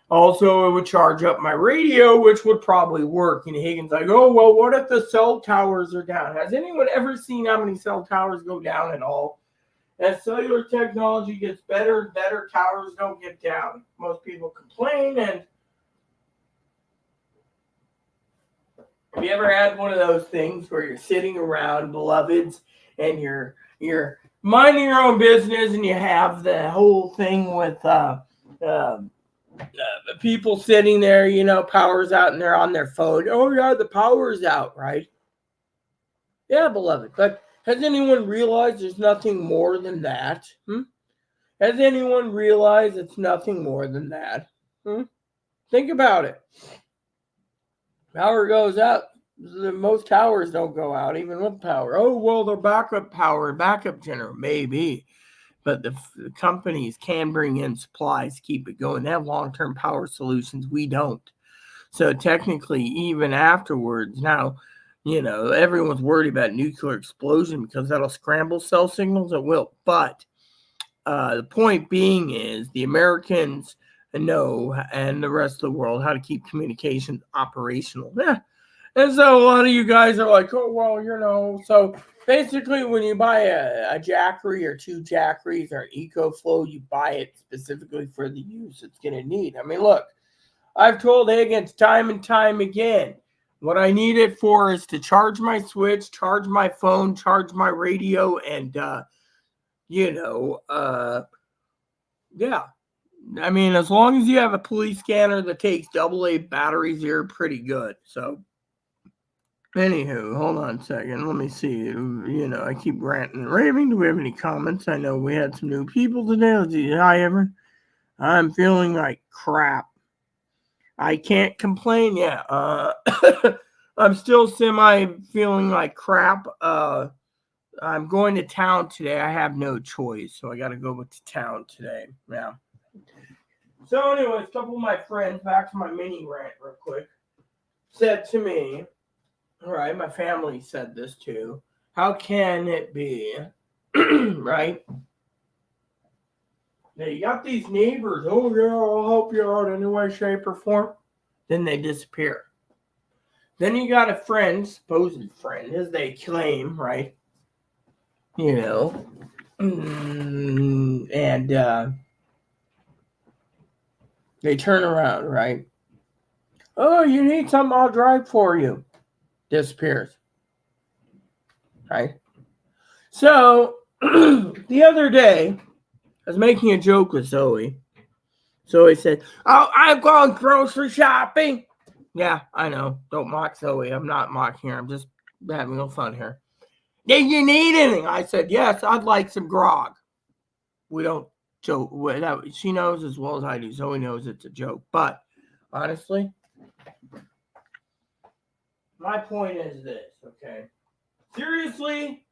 Also, it would charge up my radio, which would probably work. And Higgins like, oh well, what if the cell towers are down? Has anyone ever seen how many cell towers go down at all? As cellular technology gets better and better, towers don't get down. Most people complain, and have you ever had one of those things where you're sitting around, beloveds, and you're minding your own business, and you have the whole thing with people sitting there, power's out, and they're on their phone. Oh yeah, the power's out, right? Yeah, beloved. But has anyone realized there's nothing more than that? Has anyone realized it's nothing more than that? Think about it. Power goes out. Most towers don't go out, even with power. Oh, well, they're backup power, backup generator. Maybe. But the companies can bring in supplies to keep it going. They have long-term power solutions. We don't. So technically, even afterwards, now, everyone's worried about nuclear explosion because that'll scramble cell signals. It will. But the point being is the Americans know, and the rest of the world, how to keep communications operational. Yeah. And so a lot of you guys are like, oh, well, so basically when you buy a Jackery or two Jackeries or an EcoFlow, you buy it specifically for the use it's going to need. I mean, look, I've told Higgins time and time again, what I need it for is to charge my Switch, charge my phone, charge my radio, and, yeah. I mean, as long as you have a police scanner that takes AA batteries, you're pretty good. So, anywho, hold on a second. Let me see. I keep ranting and raving. Do we have any comments? I know we had some new people today. Let's see. Hi, everyone. I'm feeling like crap. I can't complain yet. I'm still semi feeling like crap. I'm going to town today. I have no choice, so I got to go to town today. Yeah. So, anyways, a couple of my friends, back to my mini rant real quick, said to me, all right, my family said this too. How can it be, right? Now, you got these neighbors, oh, yeah, I'll help you out any way, shape, or form. Then they disappear. Then you got a friend, supposed friend, as they claim, right? And they turn around, right? Oh, you need something, I'll drive for you. Disappears. Right? So, the other day, I was making a joke with Zoe. Zoe said, oh, I'm going grocery shopping. Yeah, I know. Don't mock Zoe. I'm not mocking her. I'm just having a little fun here. Did you need anything? I said, yes, I'd like some grog. We don't joke. She knows as well as I do. Zoe knows it's a joke. But, honestly, my point is this, okay? Seriously,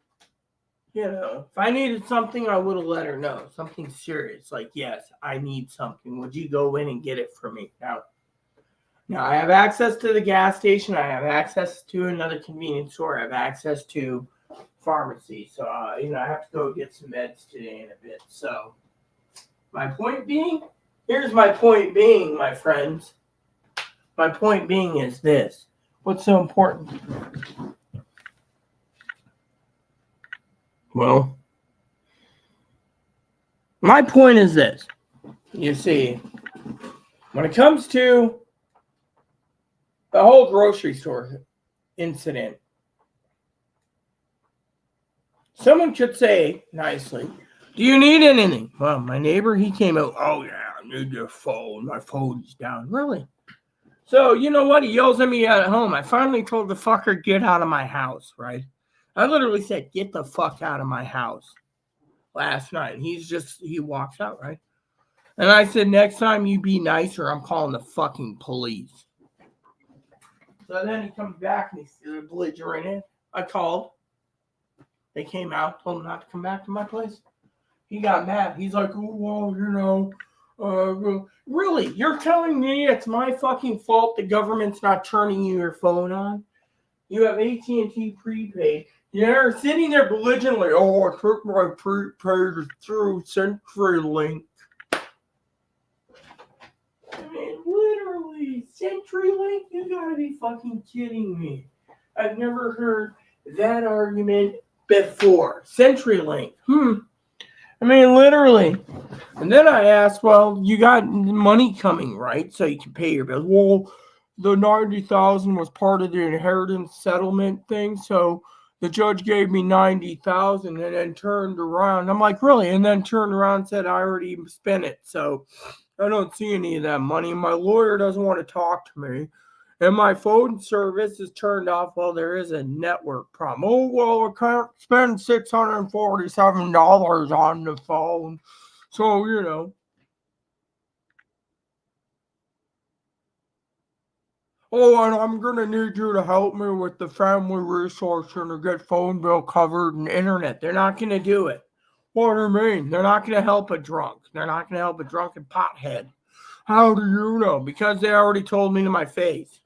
if I needed something, I would have let her know. Something serious. Like, yes, I need something. Would you go in and get it for me? Now I have access to the gas station. I have access to another convenience store. I have access to pharmacy. So, I have to go get some meds today in a bit. So, my point being, here's my point being, my friends. My point being is this. What's so important? Well, my point is this. You see, when it comes to the whole grocery store incident, someone could say nicely, do you need anything? Well, my neighbor, he came out, oh yeah, I need your phone. My phone's down. Really? So, you know what? He yells at me at home. I finally told the fucker, get out of my house, right? I literally said, get the fuck out of my house last night. He walks out, right? And I said, next time you be nicer, I'm calling the fucking police. So then he comes back and he's belligerent. I called. They came out, told him not to come back to my place. He got mad. He's like, oh, well, really? You're telling me it's my fucking fault the government's not turning your phone on? You have AT&T prepaid. You're sitting there belligerently, oh, I took my prepaid through CenturyLink. I mean, literally, CenturyLink? You gotta be fucking kidding me. I've never heard that argument before. CenturyLink. I mean, literally. And then I asked, well, you got money coming, right? So you can pay your bills. Well, the $90,000 was part of the inheritance settlement thing. So the judge gave me $90,000 and then turned around. I'm like, really? And then turned around and said, I already spent it. So I don't see any of that money. My lawyer doesn't want to talk to me. And my phone service is turned off. Well, there is a network problem. Oh, well, I can't spend $647 on the phone. So, oh, and I'm going to need you to help me with the family resource and to get phone bill covered and internet. They're not going to do it. What do you mean? They're not going to help a drunk. They're not going to help a drunken pothead. How do you know? Because they already told me to my face.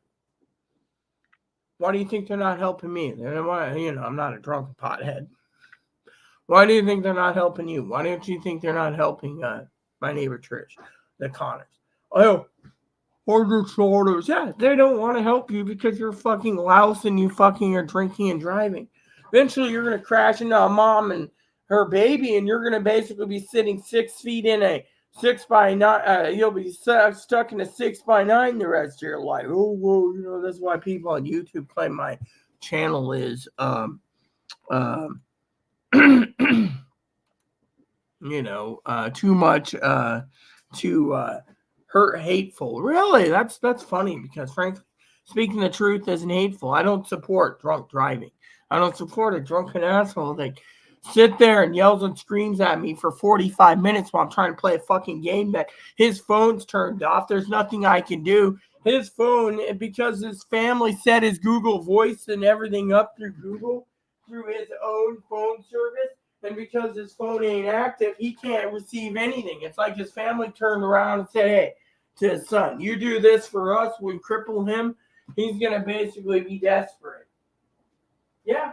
Why do you think they're not helping me? I'm not a drunken pothead. Why do you think they're not helping you? Why don't you think they're not helping my neighbor Trish, the Connors? Oh, or the shoulders. Yeah, they don't want to help you because you're fucking louse and you fucking are drinking and driving. Eventually, you're going to crash into a mom and her baby, and you're going to basically be sitting 6 feet in a 6x9. You'll be stuck in a 6x9 the rest of your life. Oh, whoa, that's why people on YouTube claim my channel is, too much to hurt hateful. Really, that's funny because frankly, speaking the truth isn't hateful. I don't support drunk driving. I don't support a drunken asshole that sit there and yells and screams at me for 45 minutes while I'm trying to play a fucking game that his phone's turned off. There's nothing I can do. His phone, because his family set his Google Voice and everything up through Google, through his own phone service, and because his phone ain't active, he can't receive anything. It's like his family turned around and said, hey, to his son, you do this for us, we cripple him, he's going to basically be desperate. Yeah.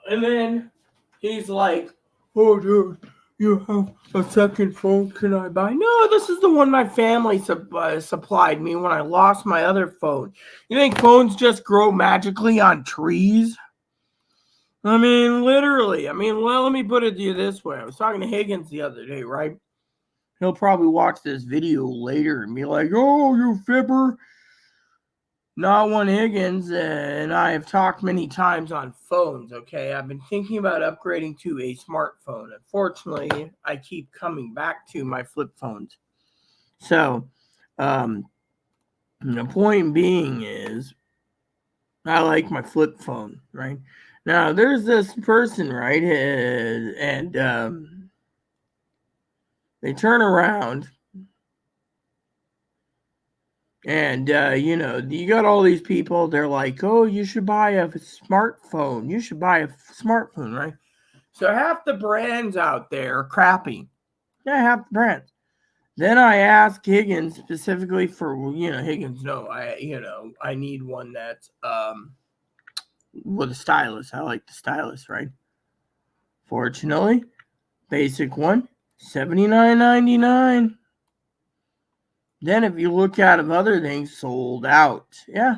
And then he's like, oh, dude, you have a second phone? Can I buy? No, this is the one my family supplied me when I lost my other phone. You think phones just grow magically on trees? I mean, literally. I mean, well, let me put it to you this way. I was talking to Higgins the other day, right? He'll probably watch this video later and be like, oh, you fibber. Not one Higgins and I have talked many times on phones, okay? I've been thinking about upgrading to a smartphone. Unfortunately, I keep coming back to my flip phones. So, the point being is, I like my flip phone, right? Now, there's this person, right? And they turn around and, you got all these people, they're like, oh, you should buy a smartphone. You should buy a smartphone, right? So half the brands out there are crappy. Yeah, half the brands. Then I asked Higgins specifically for, Higgins, no, I need one that's with a stylus. I like the stylus, right? Fortunately, basic one, $79.99. Then if you look out of other things, sold out. Yeah.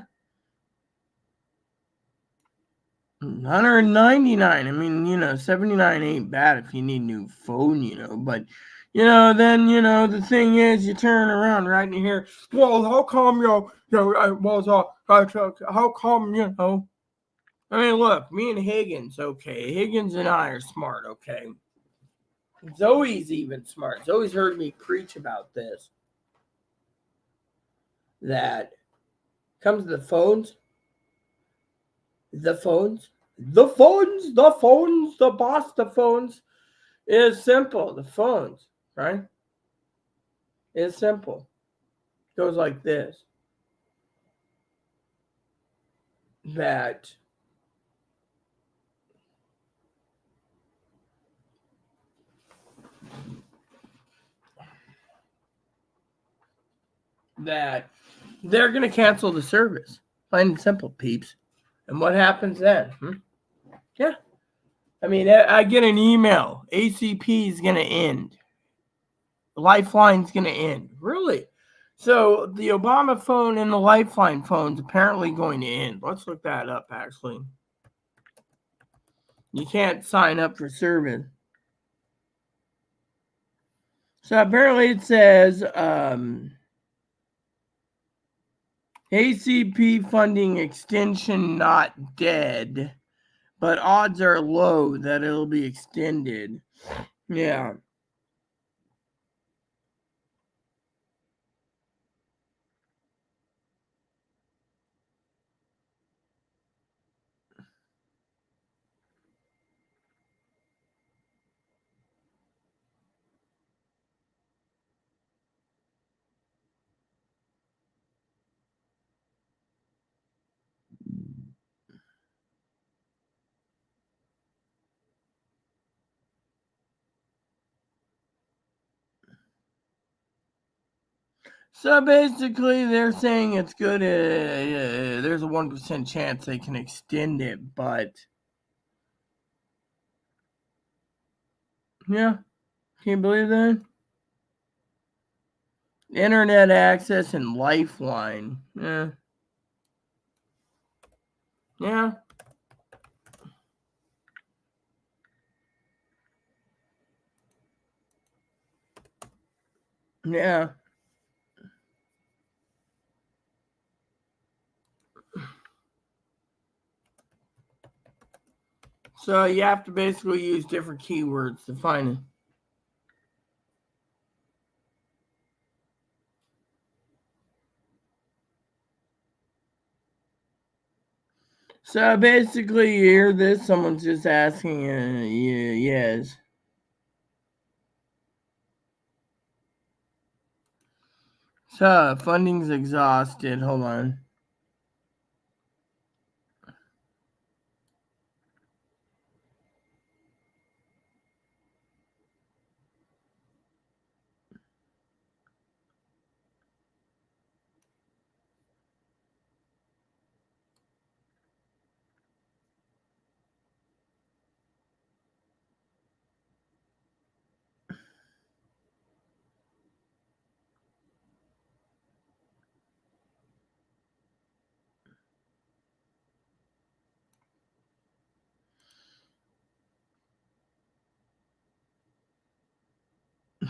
$199. I mean, 79 ain't bad if you need a new phone, but then the thing is you turn around right in here. Well, how come how come I mean, look, me and Higgins, okay. Higgins and I are smart, okay. Zoe's even smart. Zoe's heard me preach about this. That comes to the phones, the phones, the phones, the phones, the boss, the phones. It's simple. The phones, right? It's simple. It goes like this. That they're going to cancel the service. Plain and simple, peeps. And what happens then? Yeah. I mean, I get an email. ACP is going to end. Lifeline's going to end. Really? So the Obama phone and the Lifeline phone's apparently going to end. Let's look that up, actually. You can't sign up for service. So apparently it says ACP funding extension not dead, but odds are low that it'll be extended. Yeah. So basically, they're saying it's good. There's a 1% chance they can extend it, but yeah, can you believe that? Internet access and Lifeline. Yeah. Yeah. Yeah. So you have to basically use different keywords to find it. So basically, you hear this, someone's just asking, yes. So funding's exhausted. Hold on.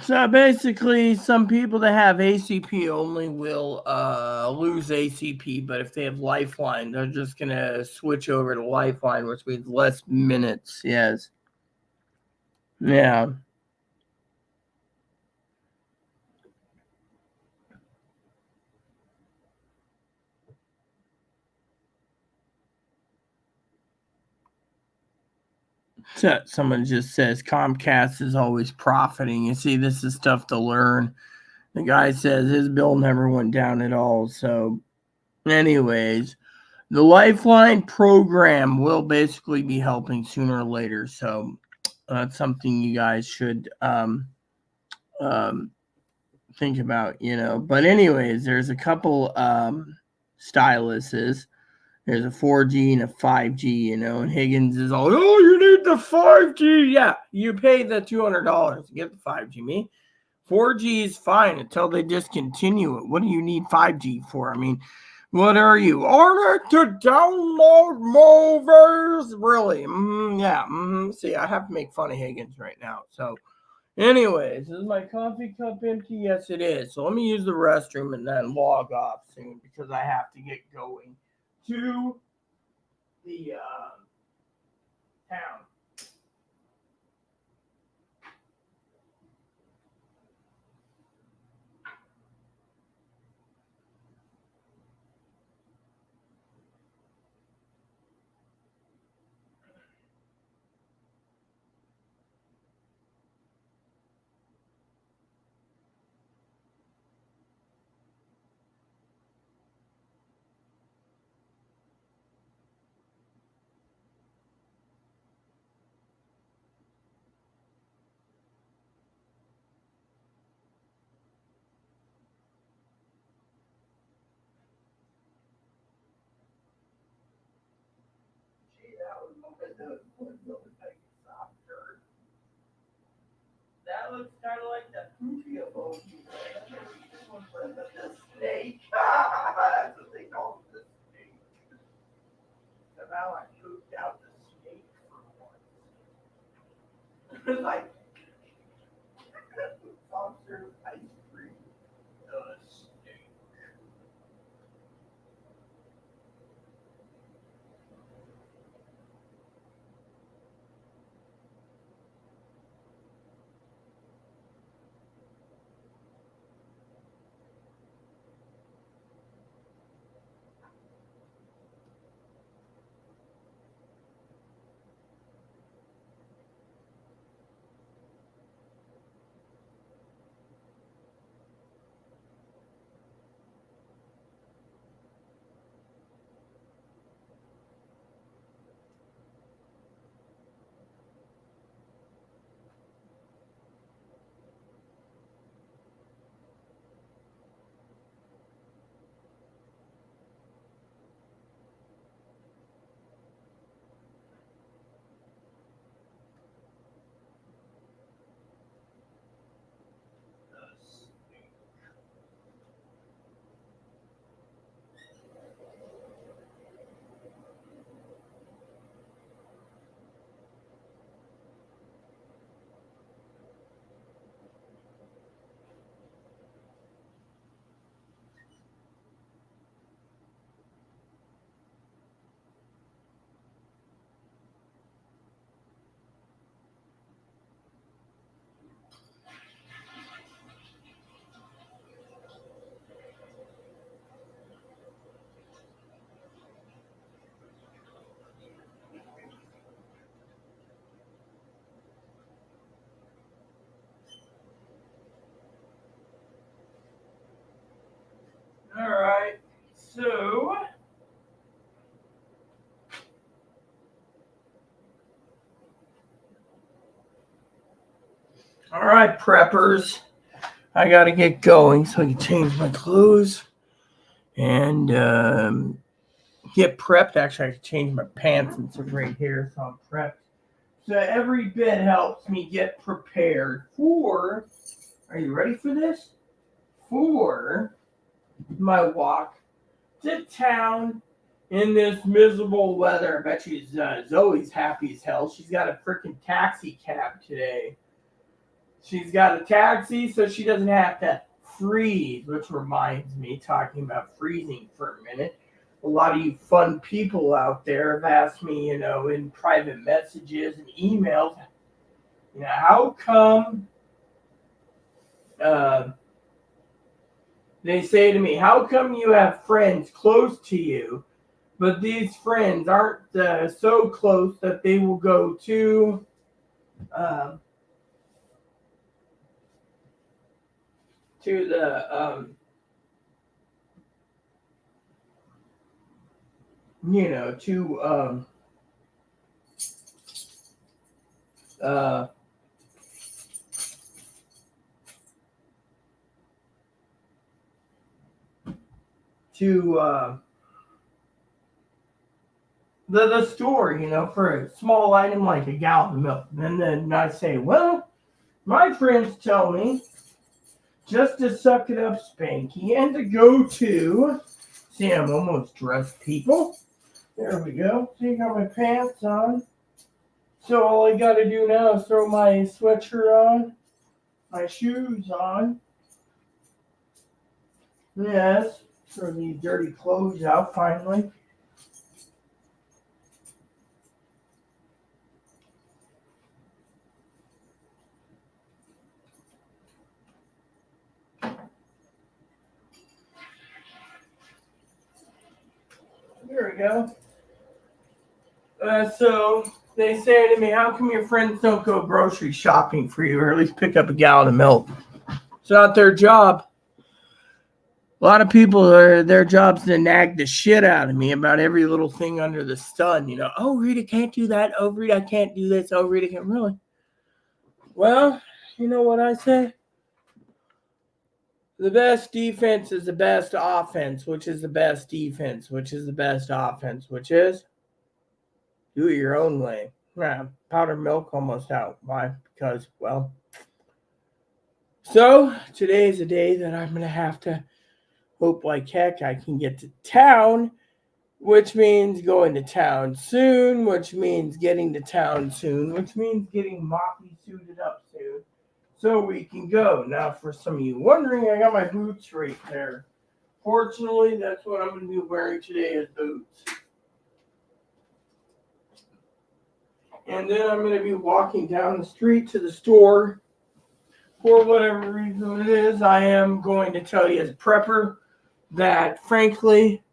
So basically, some people that have ACP only will lose ACP, but if they have Lifeline, they're just gonna switch over to Lifeline, which means less minutes. Yes. Yeah. So someone just says Comcast is always profiting. You see, this is stuff to learn. The guy says his bill never went down at all. So, anyways, the Lifeline program will basically be helping sooner or later. So, that's something you guys should um, think about, But, anyways, there's a couple styluses. There's a 4G and a 5G, and Higgins is all, oh, you need the 5G. Yeah, you pay the $200 to get the 5G. Me, 4G is fine until they discontinue it. What do you need 5G for? I mean, what are you? On it to download movies? Really? Yeah. See, I have to make fun of Higgins right now. So, anyways, is my coffee cup empty? Yes, it is. So let me use the restroom and then log off soon because I have to get going to the town. Gee, that looks kind of like the poopy emoji. This one's the snake. That's what they call it, the snake. Somehow I pooped out the snake for once. Like, soft serve ice cream. The snake. All right, preppers. I got to get going so I can change my clothes and get prepped. Actually, I can change my pants and sit right here so I'm prepped. So every bit helps me get prepared for, are you ready for this? For my walk to town in this miserable weather. I bet you Zoe's happy as hell. She's got a freaking taxi cab today. She's got a taxi so she doesn't have to freeze, which reminds me, talking about freezing for a minute. A lot of you fun people out there have asked me, in private messages and emails, how come uh, they say to me, how come you have friends close to you, but these friends aren't so close that they will go uh, to the to uh, to the store, for a small item like a gallon of milk. And then I say, well, my friends tell me just to suck it up, Spanky, and to go to. See, I'm almost dressed, people. There we go. See, got my pants on. So all I got to do now is throw my sweatshirt on, my shoes on. Yes, throw these dirty clothes out finally. There we go. So they say to me, how come your friends don't go grocery shopping for you or at least pick up a gallon of milk? It's not their job. A lot of people their job's to nag the shit out of me about every little thing under the sun. Oh, Rita can't do that. Oh, Rita, I can't do this. Oh, Rita can't. Really? Well, you know what I say? The best defense is the best offense, which is the best defense, which is the best offense, which is do it your own way. Yeah, powdered milk almost out. Why? Because, well. So today is a day that I'm going to have to hope like heck I can get to town, which means going to town soon, which means getting to town soon, which means getting Moppy suited up soon so we can go. Now, for some of you wondering, I got my boots right there. Fortunately, that's what I'm going to be wearing today is boots. And then I'm going to be walking down the street to the store. For whatever reason it is, I am going to tell you as a prepper that, frankly,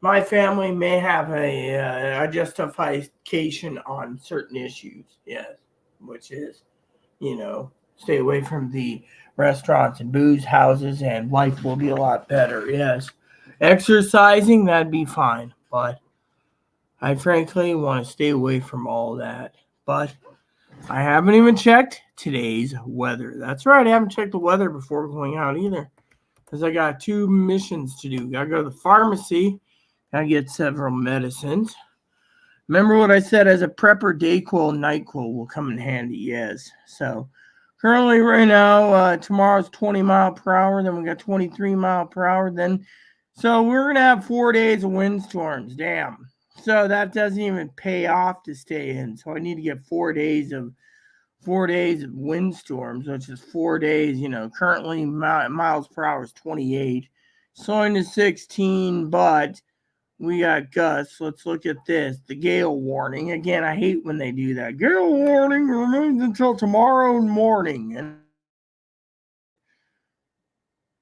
my family may have a justification on certain issues, yes, which is, stay away from the restaurants and booze houses and life will be a lot better, yes. Exercising, that'd be fine, but I frankly want to stay away from all that. But I haven't even checked today's weather. That's right, I haven't checked the weather before going out either. Because I got 2 missions to do. Gotta go to the pharmacy. Gotta get several medicines. Remember what I said, as a prepper, Dayquil and NyQuil will come in handy, yes. So currently right now, tomorrow's 20 mile per hour, then we got 23 mile per hour, then so we're gonna have 4 days of windstorms. Damn. So that doesn't even pay off to stay in. So I need to get 4 days of windstorms, which is 4 days. Currently miles per hour is 28, slowing to 16, but we got gusts. Let's look at this. The gale warning. Again, I hate when they do that. Gale warning remains until tomorrow morning. And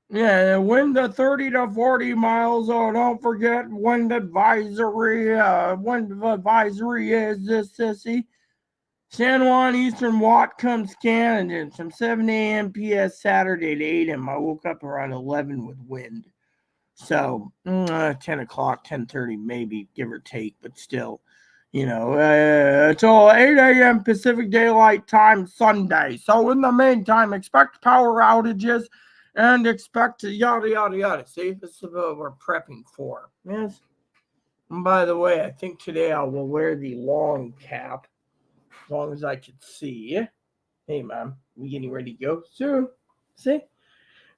yeah, wind to 30 to 40 miles. Oh, don't forget wind advisory. Wind advisory is this, sissy. San Juan Eastern Whatcom Canada from 7 a.m. PS Saturday to 8 a.m. I woke up around 11 with wind. So 10 o'clock, 10:30 maybe, give or take, but still. Till 8 a.m. Pacific Daylight Time Sunday. So in the meantime, expect power outages and expect yada, yada, yada. See, this is what we're prepping for. Yes. And by the way, I think today I will wear the long cap as long as I can see. Hey, Mom, we getting ready to go soon. See?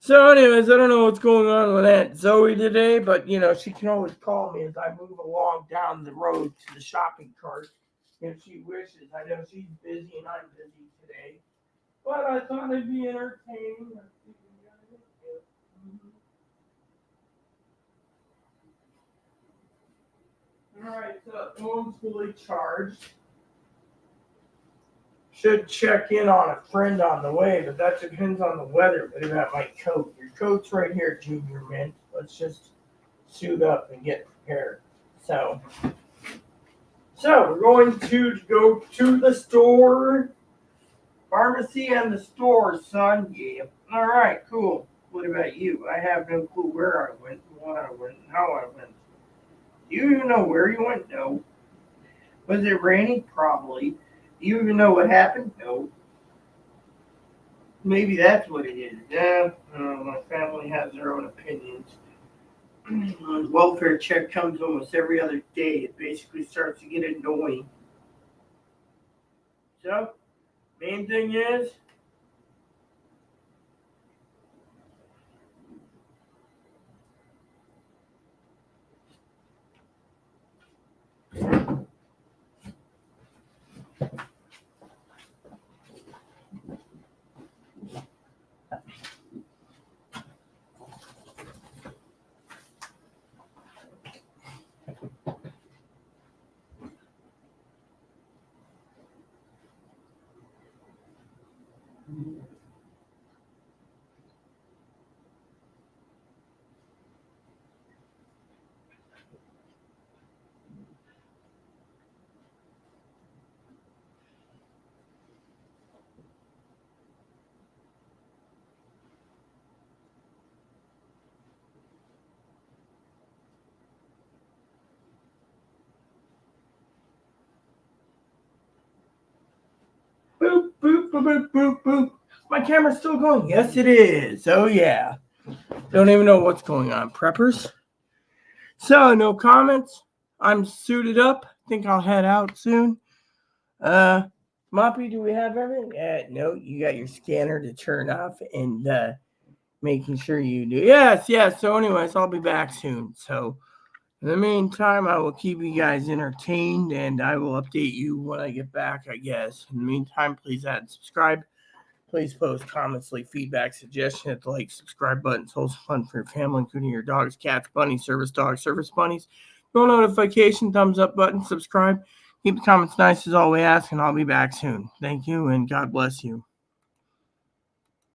So, anyways, I don't know what's going on with Aunt Zoe today, but she can always call me as I move along down the road to the shopping cart if she wishes. I know she's busy and I'm busy today, but I thought it'd be entertaining. All right, so phone's fully charged. Should check in on a friend on the way, but that depends on the weather. But about my coat, your coat's right here, Junior Mint. Let's just suit up and get prepared. So we're going to go to the store, pharmacy, and the store, son. Yeah. All right, cool. What about you? I have no clue where I went, what I went, how I went. Do you even know where you went? No. Was it raining? Probably. Do you even know what happened? No. Maybe that's what it is. Yeah, my family has their own opinions. Welfare check comes almost every other day. It basically starts to get annoying. So, main thing is, boop, boop, boop, boop, boop, boop. My camera's still going. Yes, it is. Oh, yeah. Don't even know what's going on. Preppers? So, no comments. I'm suited up. Think I'll head out soon. Moppy, do we have everything? No, you got your scanner to turn off and making sure you do. Yes. So, anyways, I'll be back soon. So, in the meantime, I will keep you guys entertained and I will update you when I get back, I guess. In the meantime, please add and subscribe. Please post comments, leave feedback, suggestions, hit the like, subscribe button. It's also fun for your family, including your dogs, cats, bunnies, service dogs, service bunnies. Bell notification, thumbs up button, subscribe. Keep the comments nice as always, and I'll be back soon. Thank you, and God bless you.